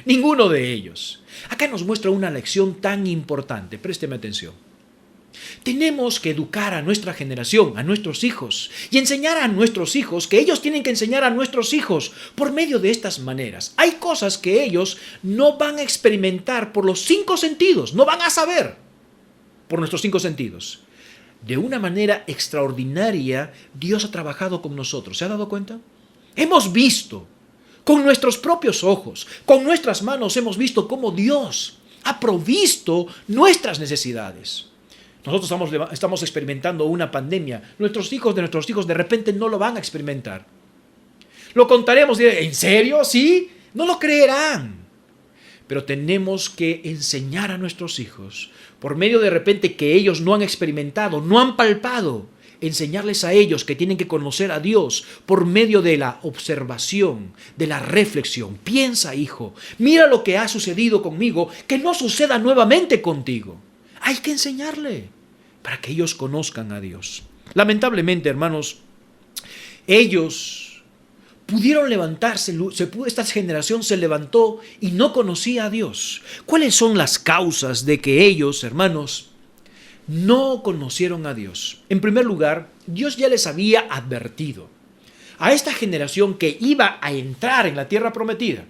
Ninguno de ellos. Acá nos muestra una lección tan importante, présteme atención. Tenemos que educar a nuestra generación, a nuestros hijos, y enseñar a nuestros hijos que ellos tienen que enseñar a nuestros hijos por medio de estas maneras. Hay cosas que ellos no van a experimentar por los 5 sentidos, no van a saber por nuestros 5 sentidos. De una manera extraordinaria, Dios ha trabajado con nosotros. ¿Se ha dado cuenta? Hemos visto con nuestros propios ojos, con nuestras manos hemos visto cómo Dios ha provisto nuestras necesidades. Nosotros estamos experimentando una pandemia. Nuestros hijos de repente no lo van a experimentar. Lo contaremos, dirán, ¿en serio? ¿Sí? No lo creerán. Pero tenemos que enseñar a nuestros hijos, por medio de repente que ellos no han experimentado, no han palpado, enseñarles a ellos que tienen que conocer a Dios por medio de la observación, de la reflexión. Piensa, hijo, mira lo que ha sucedido conmigo, que no suceda nuevamente contigo. Hay que enseñarle para que ellos conozcan a Dios. Lamentablemente, hermanos, ellos pudieron levantarse, esta generación se levantó y no conocía a Dios. ¿Cuáles son las causas de que ellos, hermanos, no conocieron a Dios? En primer lugar, Dios ya les había advertido a esta generación que iba a entrar en la tierra prometida,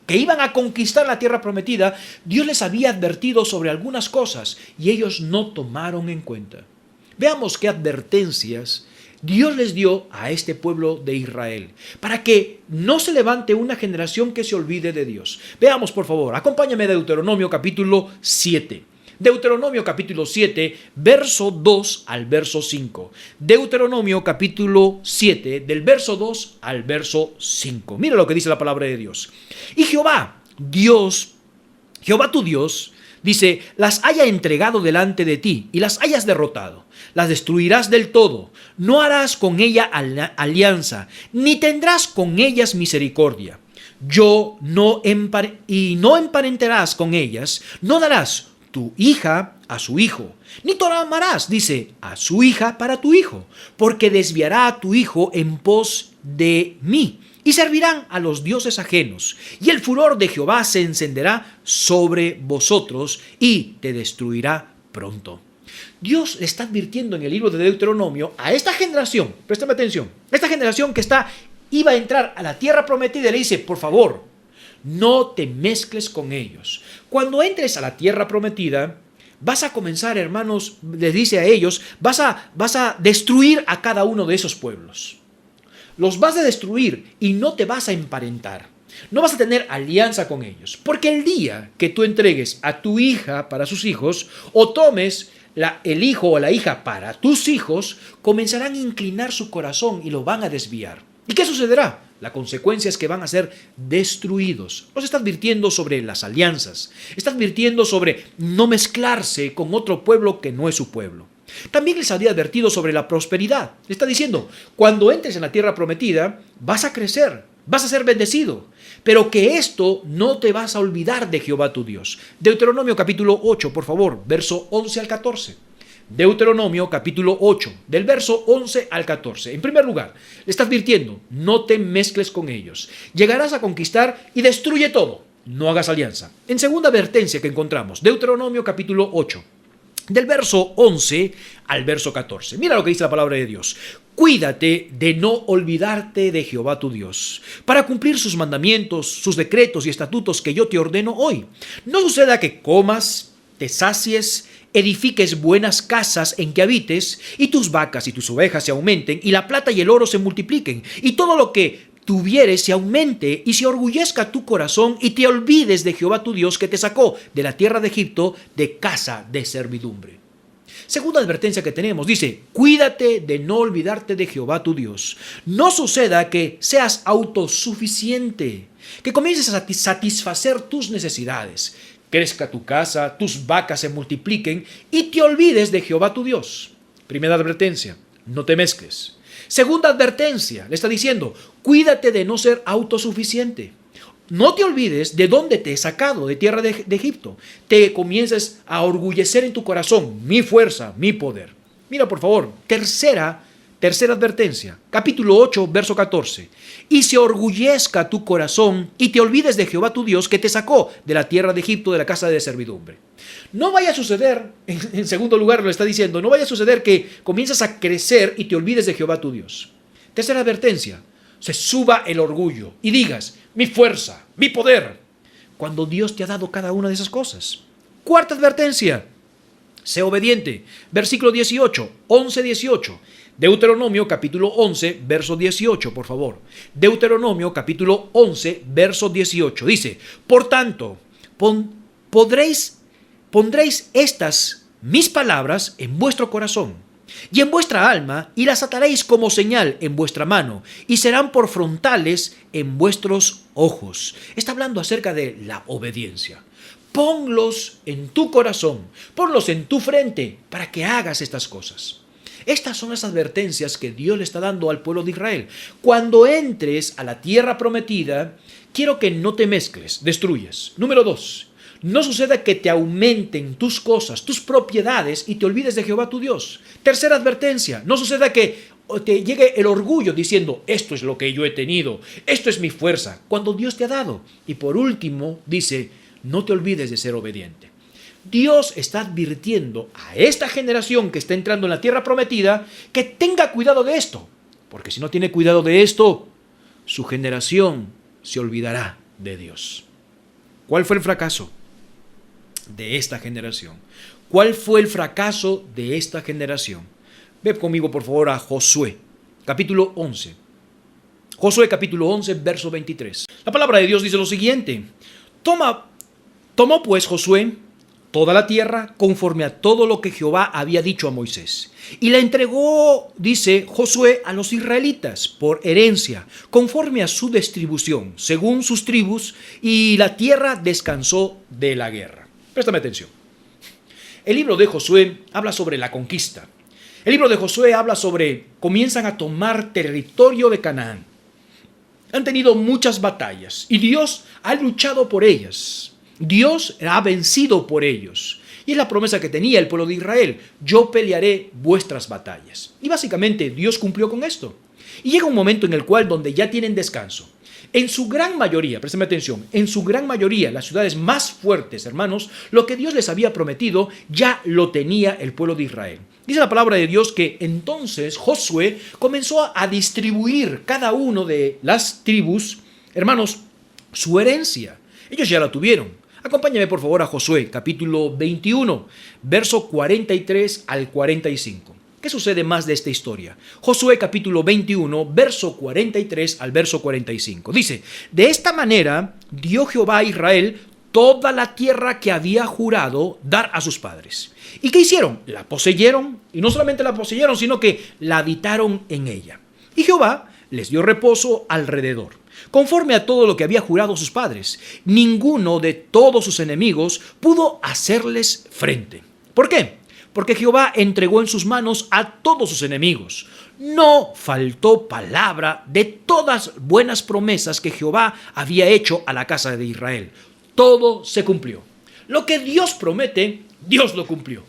que iban a conquistar la tierra prometida. Dios les había advertido sobre algunas cosas y ellos no tomaron en cuenta. Veamos qué advertencias Dios les dio a este pueblo de Israel, para que no se levante una generación que se olvide de Dios. Veamos, por favor, acompáñame a Deuteronomio capítulo 7. Deuteronomio capítulo 7, verso 2 al verso 5. Deuteronomio capítulo 7, del verso 2 al verso 5. Mira lo que dice la palabra de Dios. Y Jehová tu Dios, dice, las haya entregado delante de ti y las hayas derrotado. Las destruirás del todo. No harás con ella alianza, ni tendrás con ellas misericordia. No emparentarás con ellas, no darás tu hija a su hijo, ni tomarás, dice, a su hija para tu hijo, porque desviará a tu hijo en pos de mí, y servirán a los dioses ajenos, y el furor de Jehová se encenderá sobre vosotros, y te destruirá pronto. Dios le está advirtiendo en el libro de Deuteronomio a esta generación, préstame atención, esta generación que iba a entrar a la tierra prometida, le dice, por favor, no te mezcles con ellos. Cuando entres a la tierra prometida, vas a comenzar, hermanos, les dice a ellos, vas a destruir a cada uno de esos pueblos. Los vas a destruir y no te vas a emparentar. No vas a tener alianza con ellos. Porque el día que tú entregues a tu hija para sus hijos, o tomes el hijo o la hija para tus hijos, comenzarán a inclinar su corazón y lo van a desviar. ¿Y qué sucederá? La consecuencia es que van a ser destruidos. Nos está advirtiendo sobre las alianzas. Está advirtiendo sobre no mezclarse con otro pueblo que no es su pueblo. También les había advertido sobre la prosperidad. Le está diciendo, cuando entres en la tierra prometida, vas a crecer, vas a ser bendecido, pero que esto no te vas a olvidar de Jehová tu Dios. Deuteronomio capítulo 8, por favor, verso 11 al 14. Deuteronomio capítulo 8, del verso 11 al 14. En primer lugar, le está advirtiendo, no te mezcles con ellos. Llegarás a conquistar y destruye todo. No hagas alianza. En segunda advertencia que encontramos, Deuteronomio capítulo 8, del verso 11 al verso 14. Mira lo que dice la palabra de Dios. Cuídate de no olvidarte de Jehová tu Dios, para cumplir sus mandamientos, sus decretos y estatutos que yo te ordeno hoy. No suceda que comas, te sacies, edifiques buenas casas en que habites, y tus vacas y tus ovejas se aumenten, y la plata y el oro se multipliquen, y todo lo que tuvieres se aumente, y se orgullezca tu corazón, y te olvides de Jehová tu Dios que te sacó de la tierra de Egipto, de casa de servidumbre. Segunda advertencia que tenemos, dice, cuídate de no olvidarte de Jehová tu Dios. No suceda que seas autosuficiente, que comiences a satisfacer tus necesidades, crezca tu casa, tus vacas se multipliquen y te olvides de Jehová tu Dios. Primera advertencia, no te mezcles. Segunda advertencia, le está diciendo, cuídate de no ser autosuficiente. No te olvides de dónde te he sacado, de tierra de Egipto. Te comiences a orgullecer en tu corazón, mi fuerza, mi poder. Mira, por favor, tercera advertencia, capítulo 8, verso 14. Y se orgullezca tu corazón y te olvides de Jehová tu Dios que te sacó de la tierra de Egipto, de la casa de servidumbre. No vaya a suceder, en segundo lugar lo está diciendo, no vaya a suceder que comiences a crecer y te olvides de Jehová tu Dios. Tercera advertencia, se suba el orgullo y digas, mi fuerza, mi poder, cuando Dios te ha dado cada una de esas cosas. Cuarta advertencia, sé obediente. Versículo 18, 11-18. Deuteronomio capítulo 11, verso 18, por favor. Deuteronomio capítulo 11, verso 18. Dice, por tanto, pondréis estas mis palabras en vuestro corazón y en vuestra alma, y las ataréis como señal en vuestra mano, y serán por frontales en vuestros ojos. Está hablando acerca de la obediencia. Ponlos en tu corazón, ponlos en tu frente para que hagas estas cosas. Estas son las advertencias que Dios le está dando al pueblo de Israel. Cuando entres a la tierra prometida, quiero que no te mezcles, destruyas. Número 2. No suceda que te aumenten tus cosas, tus propiedades, y te olvides de Jehová tu Dios. Tercera advertencia, no suceda que te llegue el orgullo diciendo, esto es lo que yo he tenido, esto es mi fuerza, cuando Dios te ha dado. Y por último, dice, no te olvides de ser obediente. Dios está advirtiendo a esta generación que está entrando en la tierra prometida que tenga cuidado de esto, porque si no tiene cuidado de esto, su generación se olvidará de Dios. ¿Cuál fue el fracaso de esta generación? ¿Cuál fue el fracaso de esta generación? Ve conmigo por favor a Josué, capítulo 11. Josué capítulo 11, verso 23. La palabra de Dios dice lo siguiente: Tomó pues Josué toda la tierra conforme a todo lo que Jehová había dicho a Moisés, y la entregó, dice Josué, a los israelitas por herencia, conforme a su distribución, según sus tribus, y la tierra descansó de la guerra. Préstame atención. El libro de Josué habla sobre la conquista. El libro de Josué habla sobre, comienzan a tomar territorio de Canaán. Han tenido muchas batallas y Dios ha luchado por ellas. Dios ha vencido por ellos. Y es la promesa que tenía el pueblo de Israel: yo pelearé vuestras batallas. Y básicamente Dios cumplió con esto. Y llega un momento en el cual donde ya tienen descanso. En su gran mayoría, préstame atención, en su gran mayoría, las ciudades más fuertes, hermanos, lo que Dios les había prometido ya lo tenía el pueblo de Israel. Dice la palabra de Dios que entonces Josué comenzó a distribuir cada uno de las tribus, hermanos, su herencia. Ellos ya la tuvieron. Acompáñame por favor a Josué, capítulo 21, verso 43 al 45. ¿Qué sucede más de esta historia? Josué, capítulo 21, verso 43 al verso 45. Dice, de esta manera dio Jehová a Israel toda la tierra que había jurado dar a sus padres. ¿Y qué hicieron? La poseyeron, y no solamente la poseyeron, sino que la habitaron en ella. Y Jehová les dio reposo alrededor, conforme a todo lo que había jurado a sus padres. Ninguno de todos sus enemigos pudo hacerles frente. ¿Por qué? Porque Jehová entregó en sus manos a todos sus enemigos. No faltó palabra de todas buenas promesas que Jehová había hecho a la casa de Israel. Todo se cumplió. Lo que Dios promete, Dios lo cumplió.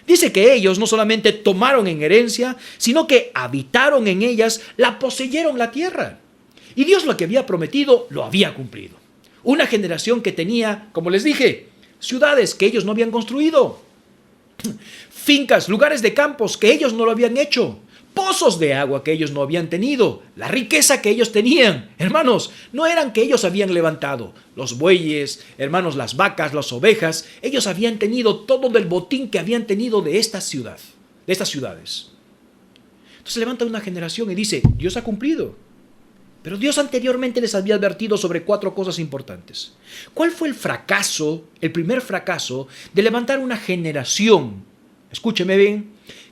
Dice que ellos no solamente tomaron en herencia, sino que habitaron en ellas, la poseyeron la tierra. Y Dios lo que había prometido, lo había cumplido. Una generación que tenía, como les dije, ciudades que ellos no habían construido, fincas, lugares de campos que ellos no lo habían hecho, pozos de agua que ellos no habían tenido, la riqueza que ellos tenían. Hermanos, no eran que ellos habían levantado los bueyes, hermanos, las vacas, las ovejas. Ellos habían tenido todo del botín que habían tenido de esta ciudad, de estas ciudades. Entonces levanta una generación y dice, Dios ha cumplido. Pero Dios anteriormente les había advertido sobre 4 cosas importantes. ¿Cuál fue el fracaso, el primer fracaso de levantar una generación, escúcheme bien,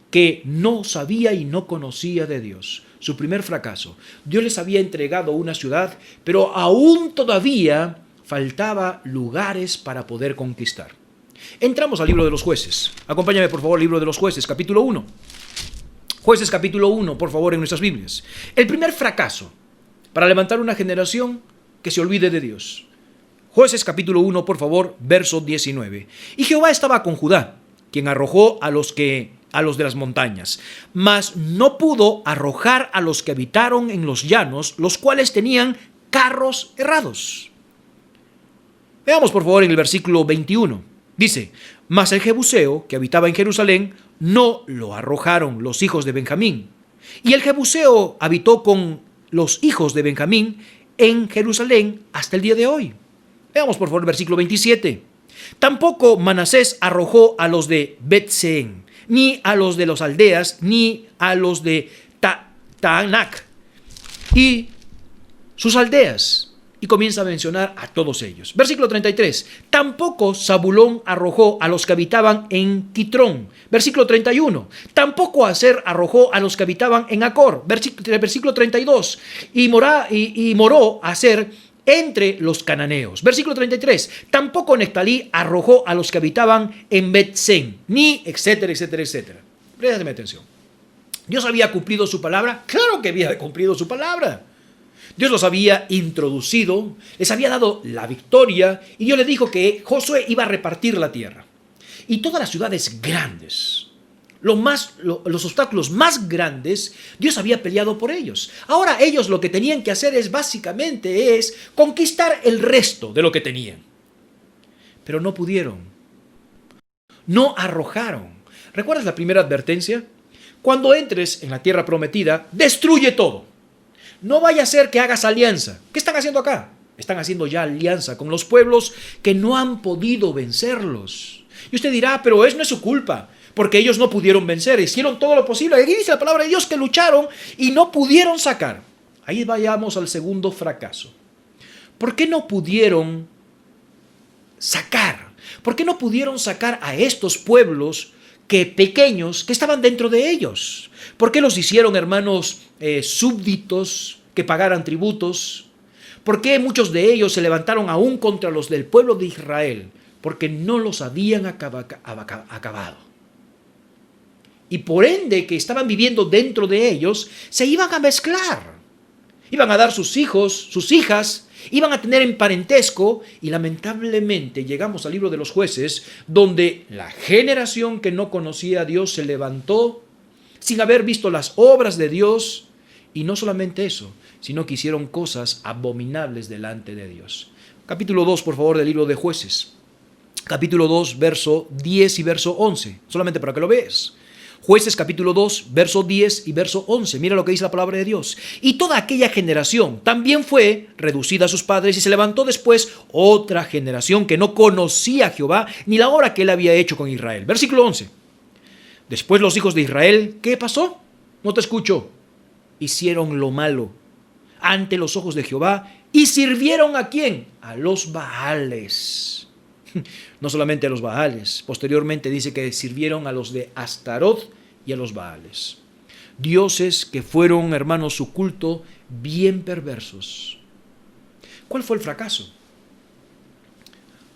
que no sabía y no conocía de Dios? Su primer fracaso. Dios les había entregado una ciudad, pero aún todavía faltaba lugares para poder conquistar. Entramos al libro de los jueces. Acompáñame por favor al libro de los jueces, capítulo 1. Jueces capítulo 1, por favor, en nuestras Biblias. El primer fracaso para levantar una generación que se olvide de Dios. Jueces capítulo 1, por favor, verso 19. Y Jehová estaba con Judá, quien arrojó a los de las montañas, mas no pudo arrojar a los que habitaron en los llanos, los cuales tenían carros errados. Veamos por favor en el versículo 21. Dice, mas el Jebuseo, que habitaba en Jerusalén, no lo arrojaron los hijos de Benjamín. Y el Jebuseo habitó con los hijos de Benjamín en Jerusalén hasta el día de hoy. Veamos por favor el versículo 27. Tampoco Manasés arrojó a los de Bet-Seén, ni a los de las aldeas, ni a los de Taanac y sus aldeas, Y comienza a mencionar a todos ellos. Versículo 33. Tampoco Zabulón arrojó a los que habitaban en Quitrón. Versículo 31. Tampoco Aser arrojó a los que habitaban en Acor. Versículo 32. Y moró Aser entre los cananeos. Versículo 33. Tampoco Neftalí arrojó a los que habitaban en Bet-Sen. Ni etcétera, etcétera, etcétera. Préstame atención. ¿Dios había cumplido su palabra? Claro que había cumplido su palabra. Dios los había introducido, les había dado la victoria y Dios les dijo que Josué iba a repartir la tierra. Y todas las ciudades grandes, los obstáculos más grandes, Dios había peleado por ellos. Ahora ellos lo que tenían que hacer básicamente conquistar el resto de lo que tenían. Pero no pudieron, no arrojaron. ¿Recuerdas la primera advertencia? Cuando entres en la tierra prometida, destruye todo. No vaya a ser que hagas alianza. ¿Qué están haciendo acá? Están haciendo ya alianza con los pueblos que no han podido vencerlos. Y usted dirá, pero eso no es su culpa, porque ellos no pudieron vencer, hicieron todo lo posible. Aquí dice la palabra de Dios que lucharon y no pudieron sacar. Ahí vayamos al segundo fracaso. ¿Por qué no pudieron sacar? ¿Por qué no pudieron sacar a estos pueblos pequeños que estaban dentro de ellos? ¿Por qué los hicieron, hermanos, súbditos que pagaran tributos? ¿Por qué muchos de ellos se levantaron aún contra los del pueblo de Israel? Porque no los habían acabado. Y por ende que estaban viviendo dentro de ellos, se iban a mezclar. Iban a dar sus hijos, sus hijas, iban a tener en parentesco y lamentablemente llegamos al libro de los Jueces, donde la generación que no conocía a Dios se levantó sin haber visto las obras de Dios, y no solamente eso, sino que hicieron cosas abominables delante de Dios. Capítulo 2, por favor, del libro de Jueces. Capítulo 2, verso 10 y verso 11, solamente para que lo veas. Jueces capítulo 2, verso 10 y verso 11. Mira lo que dice la palabra de Dios. Y toda aquella generación también fue reducida a sus padres, y se levantó después otra generación que no conocía a Jehová ni la obra que él había hecho con Israel. Versículo 11. Después los hijos de Israel, ¿qué pasó? No te escucho. Hicieron lo malo ante los ojos de Jehová y sirvieron ¿a quién? A los Baales. No solamente a los Baales, posteriormente dice que sirvieron a los de Astarot y a los Baales. Dioses que fueron, hermanos, su culto bien perversos. ¿Cuál fue el fracaso?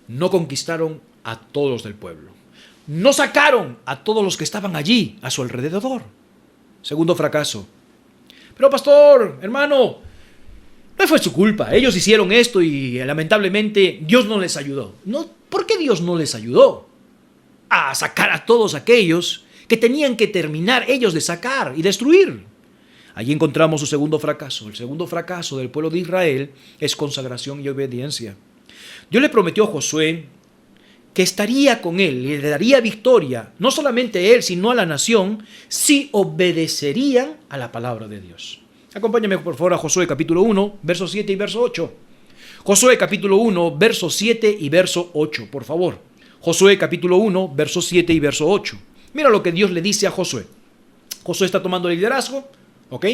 No conquistaron a todos del pueblo. No sacaron a todos los que estaban allí a su alrededor. Segundo fracaso. Pero pastor, hermano, no fue su culpa. Ellos hicieron esto y lamentablemente Dios no les ayudó. No, ¿por qué Dios no les ayudó a sacar a todos aquellos que tenían que terminar ellos de sacar y destruir? Allí encontramos su segundo fracaso. El segundo fracaso del pueblo de Israel es consagración y obediencia. Dios le prometió a Josué que estaría con él y le daría victoria, no solamente a él, sino a la nación, si obedecerían a la palabra de Dios. Acompáñame por favor a Josué capítulo 1, versos 7 y verso 8. Josué capítulo 1, verso 7 y verso 8, por favor. Josué capítulo 1, verso 7 y verso 8. Mira lo que Dios le dice a Josué. Josué está tomando el liderazgo, ¿ok?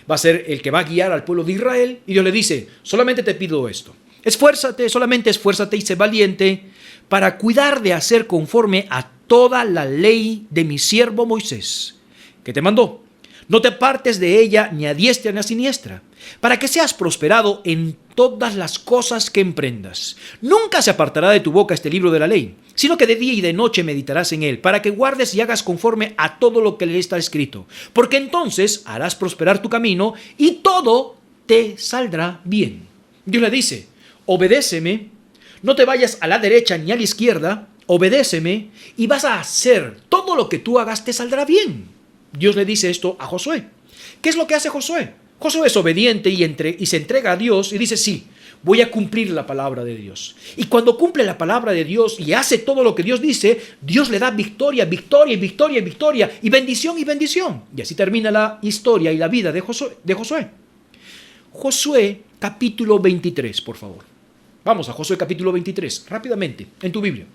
Va a ser el que va a guiar al pueblo de Israel, y Dios le dice, solamente te pido esto. Esfuérzate, solamente esfuérzate y sé valiente para cuidar de hacer conforme a toda la ley de mi siervo Moisés, que te mandó. No te apartes de ella ni a diestra ni a siniestra, para que seas prosperado en todas las cosas que emprendas. Nunca se apartará de tu boca este libro de la ley, sino que de día y de noche meditarás en él, para que guardes y hagas conforme a todo lo que le está escrito. Porque entonces harás prosperar tu camino y todo te saldrá bien. Dios le dice, obedéceme, no te vayas a la derecha ni a la izquierda, obedéceme y vas a hacer todo lo que tú hagas te saldrá bien. Dios le dice esto a Josué. ¿Qué es lo que hace Josué? Josué es obediente y se entrega a Dios y dice, sí, voy a cumplir la palabra de Dios. Y cuando cumple la palabra de Dios y hace todo lo que Dios dice, Dios le da victoria, victoria, victoria, victoria, y bendición y bendición. Y así termina la historia y la vida de Josué. Josué capítulo 23, por favor. Vamos a Josué capítulo 23, rápidamente, en tu Biblia.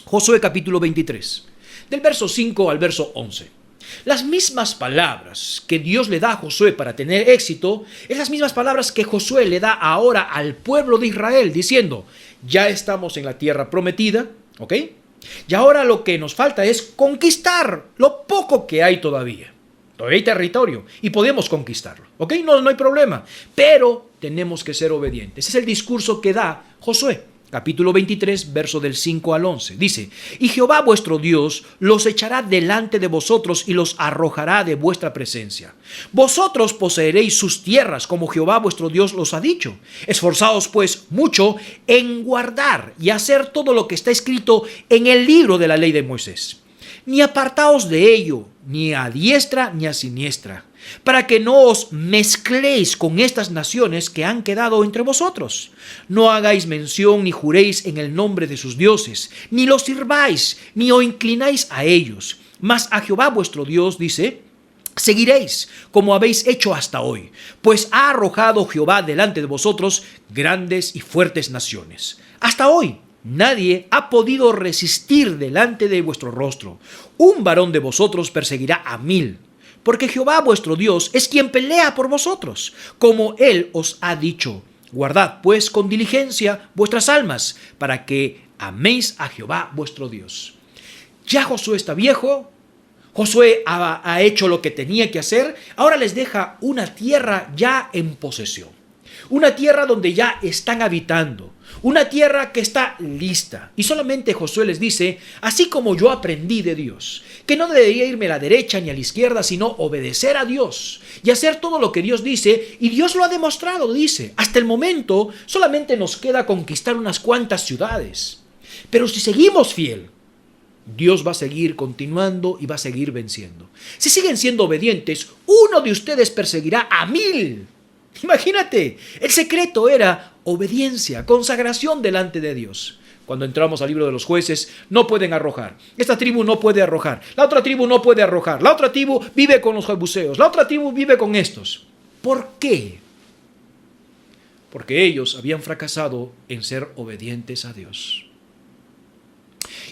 Josué capítulo 23, del verso 5 al verso 11. Las mismas palabras que Dios le da a Josué para tener éxito, es las mismas palabras que Josué le da ahora al pueblo de Israel, diciendo, ya estamos en la tierra prometida, ¿ok? Y ahora lo que nos falta es conquistar lo poco que hay todavía. Todavía hay territorio y podemos conquistarlo, ¿ok? No hay problema, pero tenemos que ser obedientes. Ese es el discurso que da Josué. Capítulo 23, verso del 5 al 11. Dice, y Jehová vuestro Dios los echará delante de vosotros y los arrojará de vuestra presencia. Vosotros poseeréis sus tierras, como Jehová vuestro Dios los ha dicho. Esforzaos pues mucho en guardar y hacer todo lo que está escrito en el libro de la ley de Moisés. Ni apartaos de ello, ni a diestra ni a siniestra, para que no os mezcléis con estas naciones que han quedado entre vosotros. No hagáis mención ni juréis en el nombre de sus dioses, ni los sirváis, ni os inclináis a ellos. Mas a Jehová vuestro Dios, dice, seguiréis como habéis hecho hasta hoy, pues ha arrojado Jehová delante de vosotros grandes y fuertes naciones. Hasta hoy nadie ha podido resistir delante de vuestro rostro. Un varón de vosotros perseguirá a 1000. Porque Jehová vuestro Dios es quien pelea por vosotros, como Él os ha dicho. Guardad pues con diligencia vuestras almas, para que améis a Jehová vuestro Dios. Ya Josué está viejo, Josué ha hecho lo que tenía que hacer, ahora les deja una tierra ya en posesión. Una tierra donde ya están habitando, una tierra que está lista. Y solamente Josué les dice, así como yo aprendí de Dios, que no debería irme a la derecha ni a la izquierda, sino obedecer a Dios y hacer todo lo que Dios dice. Y Dios lo ha demostrado, dice. Hasta el momento solamente nos queda conquistar unas cuantas ciudades. Pero si seguimos fiel, Dios va a seguir continuando y va a seguir venciendo. Si siguen siendo obedientes, uno de ustedes perseguirá a 1000. Imagínate, el secreto era obediencia, consagración delante de Dios. Cuando entramos al libro de los jueces, no pueden arrojar. Esta tribu no puede arrojar. La otra tribu no puede arrojar. La otra tribu vive con los jebuseos. La otra tribu vive con estos. ¿Por qué? Porque ellos habían fracasado en ser obedientes a Dios.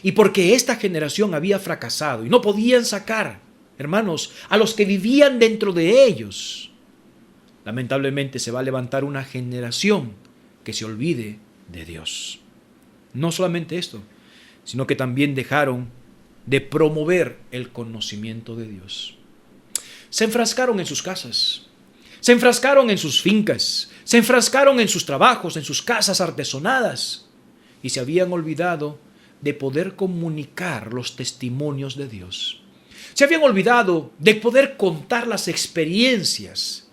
Y porque esta generación había fracasado y no podían sacar, hermanos, a los que vivían dentro de ellos. Lamentablemente se va a levantar una generación que se olvide de Dios. No solamente esto, sino que también dejaron de promover el conocimiento de Dios. Se enfrascaron en sus casas, se enfrascaron en sus fincas, se enfrascaron en sus trabajos, en sus casas artesonadas, y se habían olvidado de poder comunicar los testimonios de Dios. Se habían olvidado de poder contar las experiencias.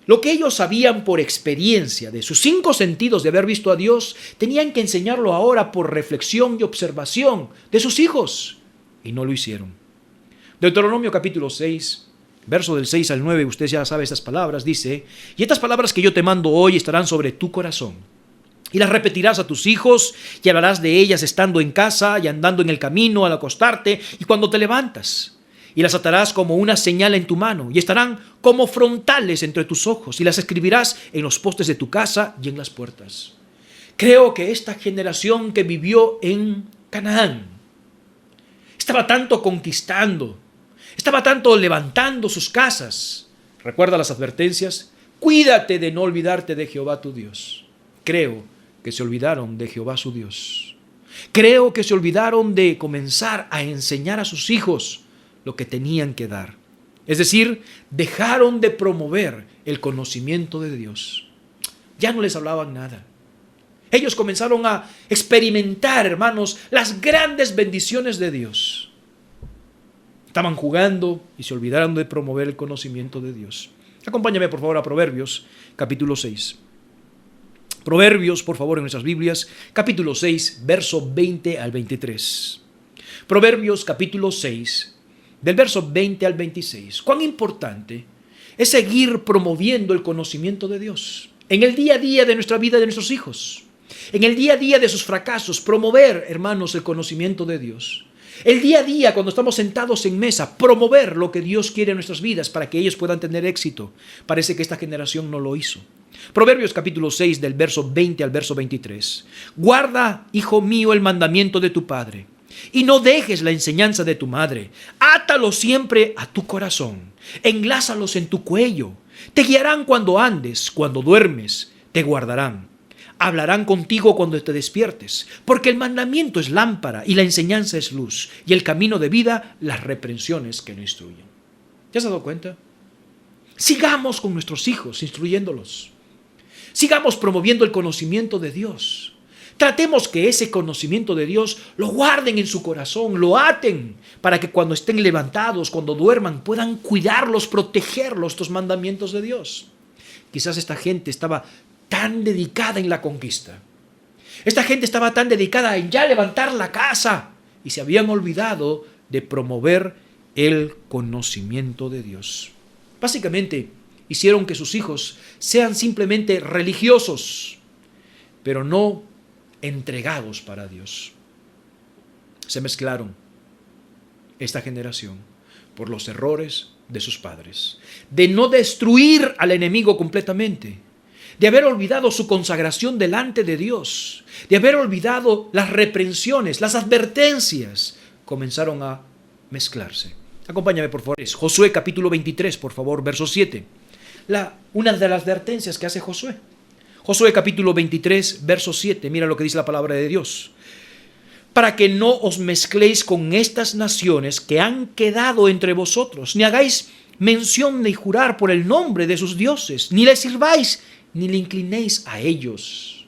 Lo que ellos sabían por experiencia de sus 5 sentidos de haber visto a Dios, tenían que enseñarlo ahora por reflexión y observación de sus hijos. Y no lo hicieron. Deuteronomio capítulo 6, verso del 6 al 9, usted ya sabe estas palabras, dice, y estas palabras que yo te mando hoy estarán sobre tu corazón. Y las repetirás a tus hijos y hablarás de ellas estando en casa y andando en el camino al acostarte y cuando te levantas. Y las atarás como una señal en tu mano, y estarán como frontales entre tus ojos, y las escribirás en los postes de tu casa y en las puertas. Creo que esta generación que vivió en Canaán estaba tanto conquistando, estaba tanto levantando sus casas. ¿Recuerda las advertencias? Cuídate de no olvidarte de Jehová tu Dios. Creo que se olvidaron de Jehová su Dios. Creo que se olvidaron de comenzar a enseñar a sus hijos lo que tenían que dar. Es decir, dejaron de promover el conocimiento de Dios. Ya no les hablaban nada. Ellos comenzaron a experimentar, hermanos, las grandes bendiciones de Dios. Estaban jugando y se olvidaron de promover el conocimiento de Dios. Acompáñame, por favor, a Proverbios, capítulo 6. Proverbios, por favor, en nuestras Biblias, capítulo 6, verso 20 al 23. Proverbios, capítulo 6, del verso 20 al 26. Cuán importante es seguir promoviendo el conocimiento de Dios en el día a día de nuestra vida, de nuestros hijos, en el día a día de sus fracasos. Promover, hermanos, el conocimiento de Dios. El día a día, cuando estamos sentados en mesa, promover lo que Dios quiere en nuestras vidas para que ellos puedan tener éxito. Parece que esta generación no lo hizo. Proverbios capítulo 6, del verso 20 al verso 23. Guarda, hijo mío, el mandamiento de tu padre, Y no dejes la enseñanza de tu madre. Átalos siempre a tu corazón. Enlázalos en tu cuello. Te guiarán cuando andes, cuando duermes, te guardarán. Hablarán contigo cuando te despiertes, porque el mandamiento es lámpara y la enseñanza es luz, y el camino de vida, las reprensiones que no instruyen. ¿Te has dado cuenta? Sigamos con nuestros hijos, instruyéndolos. Sigamos promoviendo el conocimiento de Dios. Tratemos que ese conocimiento de Dios lo guarden en su corazón, lo aten, para que cuando estén levantados, cuando duerman, puedan cuidarlos, protegerlos, estos mandamientos de Dios. Quizás esta gente estaba tan dedicada en la conquista. Esta gente estaba tan dedicada en ya levantar la casa y se habían olvidado de promover el conocimiento de Dios. Básicamente, hicieron que sus hijos sean simplemente religiosos, pero no entregados para Dios. Se mezclaron esta generación por los errores de sus padres, de no destruir al enemigo completamente, de haber olvidado su consagración delante de Dios, de haber olvidado las reprensiones, las advertencias, comenzaron a mezclarse. Acompáñame por favor. Josué capítulo 23, por favor, verso 7. Una de las advertencias que hace Josué. Josué capítulo 23, verso 7. Mira lo que dice la palabra de Dios. Para que no os mezcléis con estas naciones que han quedado entre vosotros, ni hagáis mención ni jurar por el nombre de sus dioses, ni les sirváis, ni le inclinéis a ellos.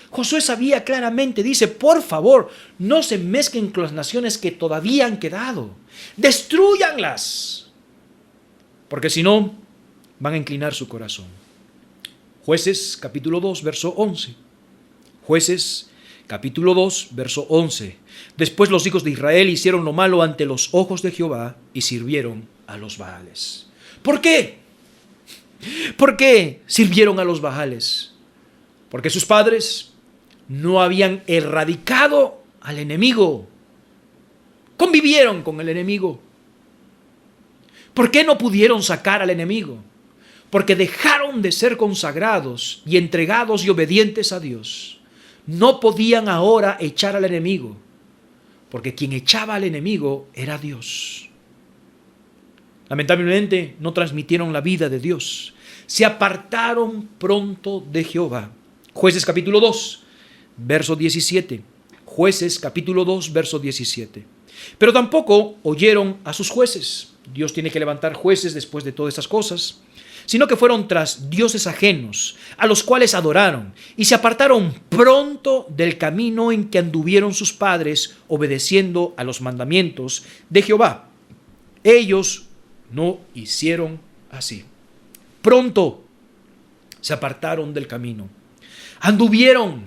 Josué sabía claramente, dice, por favor, no se mezclen con las naciones que todavía han quedado. Destrúyanlas, porque si no, van a inclinar su corazón. Jueces capítulo 2, verso 11. Jueces capítulo 2, verso 11. Después los hijos de Israel hicieron lo malo ante los ojos de Jehová y sirvieron a los Baales. ¿Por qué? ¿Por qué sirvieron a los Baales? Porque sus padres no habían erradicado al enemigo. Convivieron con el enemigo. ¿Por qué no pudieron sacar al enemigo? Porque dejaron de ser consagrados y entregados y obedientes a Dios. No podían ahora echar al enemigo, porque quien echaba al enemigo era Dios. Lamentablemente no transmitieron la vida de Dios. Se apartaron pronto de Jehová. Jueces capítulo 2, verso 17. Jueces capítulo 2, verso 17. Pero tampoco oyeron a sus jueces. Dios tiene que levantar jueces después de todas estas cosas. Sino que fueron tras dioses ajenos, a los cuales adoraron, y se apartaron pronto del camino en que anduvieron sus padres, obedeciendo a los mandamientos de Jehová. Ellos no hicieron así. Pronto se apartaron del camino. Anduvieron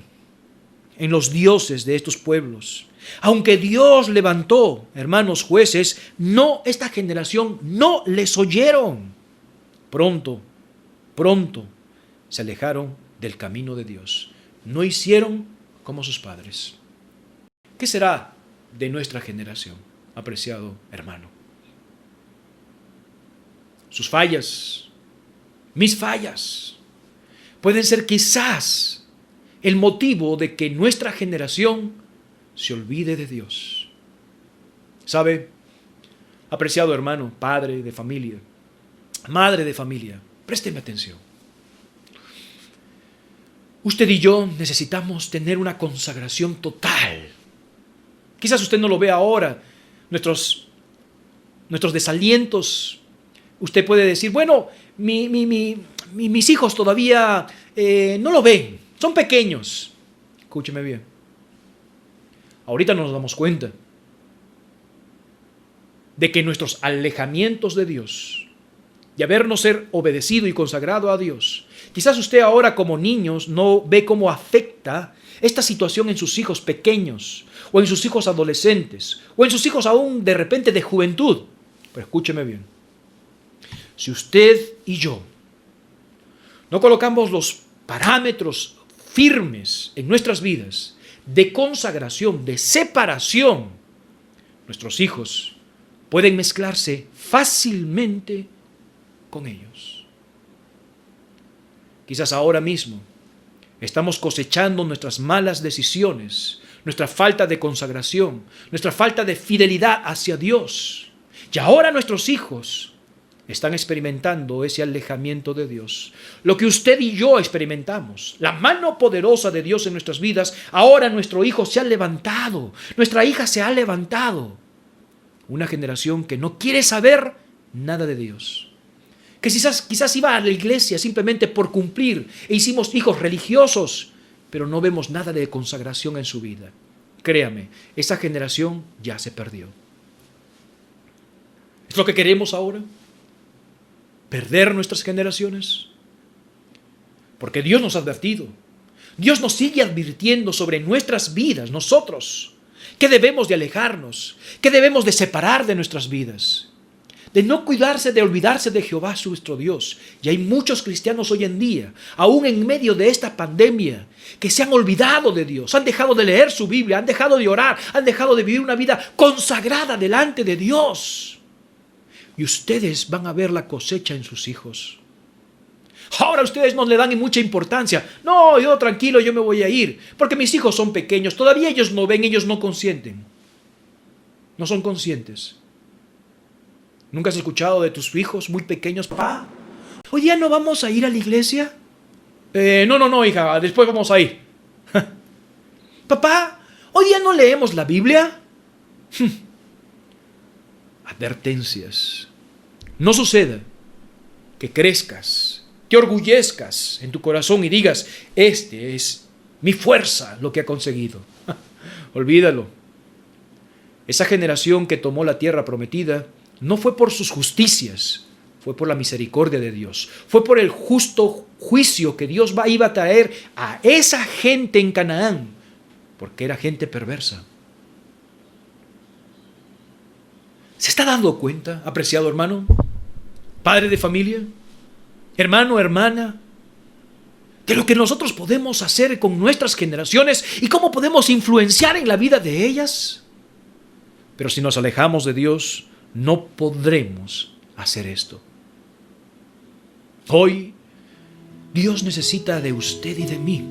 en los dioses de estos pueblos. Aunque Dios levantó, hermanos jueces, esta generación no les oyeron. Pronto se alejaron del camino de Dios. No hicieron como sus padres. ¿Qué será de nuestra generación, apreciado hermano? Sus fallas, mis fallas, pueden ser quizás el motivo de que nuestra generación se olvide de Dios. ¿Sabe, apreciado hermano, padre de familia, madre de familia, présteme atención? Usted y yo necesitamos tener una consagración total. Quizás usted no lo vea ahora, nuestros desalientos. Usted puede decir, bueno, mis hijos todavía no lo ven, son pequeños. Escúcheme bien. Ahorita nos damos cuenta de que nuestros alejamientos de Dios, de habernos ser obedecido y consagrado a Dios, quizás usted ahora como niños no ve cómo afecta esta situación en sus hijos pequeños, o en sus hijos adolescentes, o en sus hijos aún de repente de juventud. Pero escúcheme bien. Si usted y yo no colocamos los parámetros firmes en nuestras vidas de consagración, de separación, nuestros hijos pueden mezclarse fácilmente con ellos. Quizás ahora mismo estamos cosechando nuestras malas decisiones, nuestra falta de consagración, nuestra falta de fidelidad hacia Dios. Y ahora nuestros hijos están experimentando ese alejamiento de Dios. Lo que usted y yo experimentamos, la mano poderosa de Dios en nuestras vidas, ahora nuestro hijo se ha levantado, nuestra hija se ha levantado. Una generación que no quiere saber nada de Dios. Que quizás iba a la iglesia simplemente por cumplir e hicimos hijos religiosos, pero no vemos nada de consagración en su vida. Créame, esa generación ya se perdió. ¿Es lo que queremos ahora? ¿Perder nuestras generaciones? Porque Dios nos ha advertido. Dios nos sigue advirtiendo sobre nuestras vidas, nosotros, que debemos de alejarnos, que debemos de separar de nuestras vidas, de no cuidarse, de olvidarse de Jehová nuestro Dios. Y hay muchos cristianos hoy en día, aún en medio de esta pandemia, que se han olvidado de Dios, han dejado de leer su Biblia, han dejado de orar, han dejado de vivir una vida consagrada delante de Dios. Y ustedes van a ver la cosecha en sus hijos. Ahora ustedes no le dan mucha importancia. No, yo tranquilo, yo me voy a ir, porque mis hijos son pequeños, todavía ellos no ven, ellos no consienten. No son conscientes. ¿Nunca has escuchado de tus hijos muy pequeños? Papá, ¿hoy día no vamos a ir a la iglesia? No, hija, después vamos a ir. Papá, ¿hoy día no leemos la Biblia? Advertencias. No suceda que crezcas, te orgullezcas en tu corazón y digas, este es mi fuerza lo que ha conseguido. Olvídalo. Esa generación que tomó la tierra prometida no fue por sus justicias, fue por la misericordia de Dios, fue por el justo juicio que Dios iba a traer a esa gente en Canaán, porque era gente perversa. ¿Se está dando cuenta, apreciado hermano, padre de familia, hermano, hermana, de lo que nosotros podemos hacer con nuestras generaciones y cómo podemos influenciar en la vida de ellas? Pero si nos alejamos de Dios, no podremos hacer esto. Hoy, Dios necesita de usted y de mí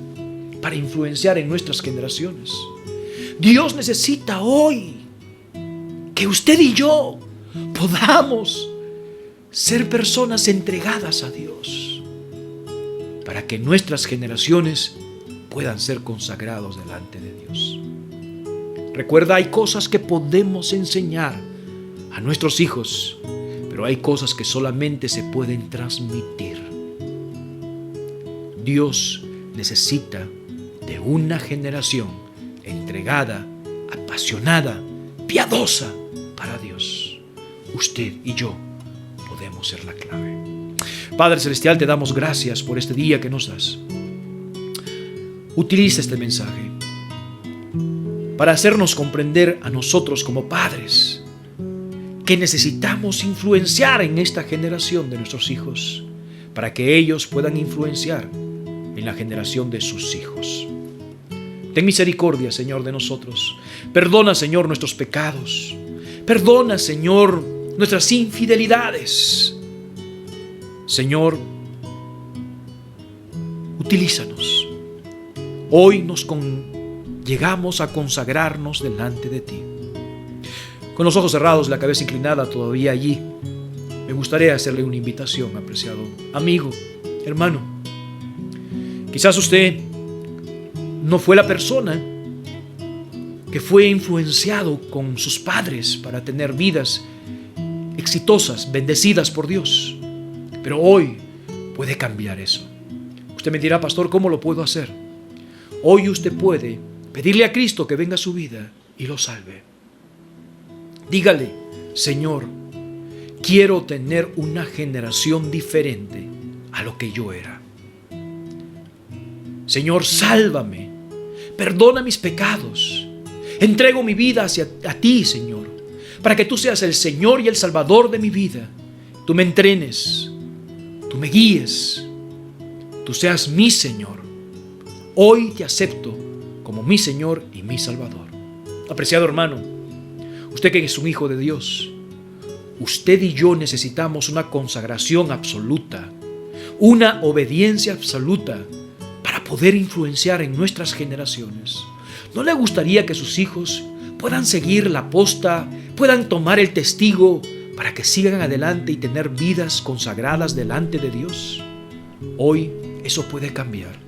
para influenciar en nuestras generaciones. Dios necesita hoy que usted y yo podamos ser personas entregadas a Dios para que nuestras generaciones puedan ser consagrados delante de Dios. Recuerda, hay cosas que podemos enseñar a nuestros hijos, pero hay cosas que solamente se pueden transmitir. Dios necesita de una generación entregada, apasionada, piadosa para Dios. Usted y yo podemos ser la clave. Padre Celestial, te damos gracias por este día que nos das. Utiliza este mensaje para hacernos comprender a nosotros como padres que necesitamos influenciar en esta generación de nuestros hijos para que ellos puedan influenciar en la generación de sus hijos. Ten misericordia, Señor, de nosotros. Perdona, Señor, nuestros pecados. Perdona, Señor, nuestras infidelidades. Señor, utilízanos. Hoy llegamos a consagrarnos delante de ti. Con los ojos cerrados, la cabeza inclinada todavía allí, me gustaría hacerle una invitación, apreciado amigo, hermano. Quizás usted no fue la persona que fue influenciado con sus padres para tener vidas exitosas, bendecidas por Dios. Pero hoy puede cambiar eso. Usted me dirá, pastor, ¿cómo lo puedo hacer? Hoy usted puede pedirle a Cristo que venga a su vida y lo salve. Dígale, Señor, quiero tener una generación diferente a lo que yo era. Señor, sálvame, perdona mis pecados. Entrego mi vida a ti, Señor, para que tú seas el Señor y el Salvador de mi vida. Tú me entrenes, tú me guíes, tú seas mi Señor. Hoy te acepto como mi Señor y mi Salvador. Apreciado hermano, usted que es un hijo de Dios, usted y yo necesitamos una consagración absoluta, una obediencia absoluta para poder influenciar en nuestras generaciones. ¿No le gustaría que sus hijos puedan seguir la posta, puedan tomar el testigo para que sigan adelante y tener vidas consagradas delante de Dios? Hoy eso puede cambiar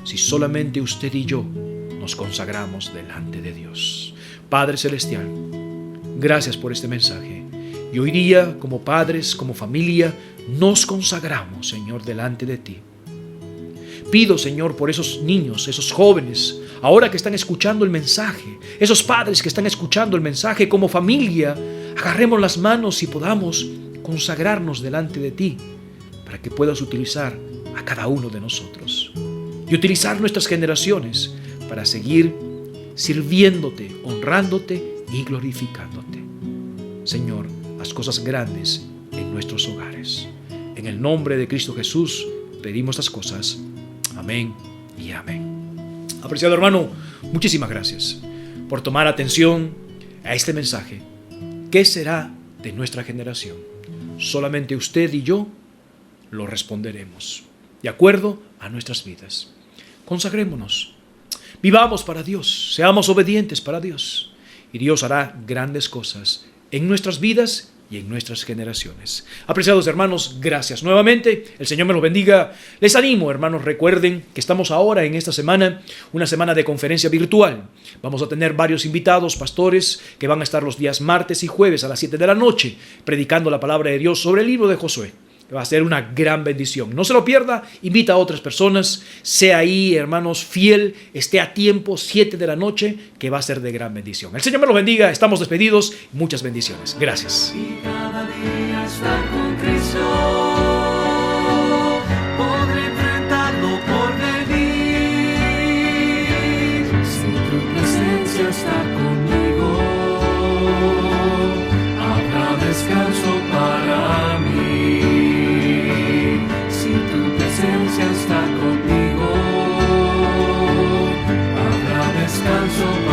si solamente usted y yo nos consagramos delante de Dios. Padre Celestial, gracias por este mensaje. Y hoy día, como padres, como familia, nos consagramos, Señor, delante de ti. Pido, Señor, por esos niños, esos jóvenes, ahora que están escuchando el mensaje, esos padres que están escuchando el mensaje, como familia, agarremos las manos y podamos consagrarnos delante de ti, para que puedas utilizar a cada uno de nosotros y utilizar nuestras generaciones para seguir sirviéndote, honrándote y glorificándote. Señor, haz cosas grandes en nuestros hogares. En el nombre de Cristo Jesús pedimos estas cosas. Amén y amén. Apreciado hermano, muchísimas gracias por tomar atención a este mensaje. ¿Qué será de nuestra generación? Solamente usted y yo lo responderemos, de acuerdo a nuestras vidas. Consagrémonos, vivamos para Dios, seamos obedientes para Dios, y Dios hará grandes cosas en nuestras vidas y en nuestras generaciones. Apreciados hermanos, gracias nuevamente. El Señor me los bendiga. Les animo, hermanos, recuerden que estamos ahora en esta semana, una semana de conferencia virtual. Vamos a tener varios invitados, pastores, que van a estar los días martes y jueves a las 7 de la noche, predicando la palabra de Dios sobre el libro de Josué. Va a ser una gran bendición. No se lo pierda, invita a otras personas, sea ahí, hermanos, fiel, esté a tiempo, 7 de la noche, que va a ser de gran bendición. El Señor me los bendiga, estamos despedidos, muchas bendiciones. Gracias. Y cada día estar con Cristo, podré enfrentar lo por venir. Si tu presencia está conmigo, habrá descanso para mí. Está conmigo, habrá descanso.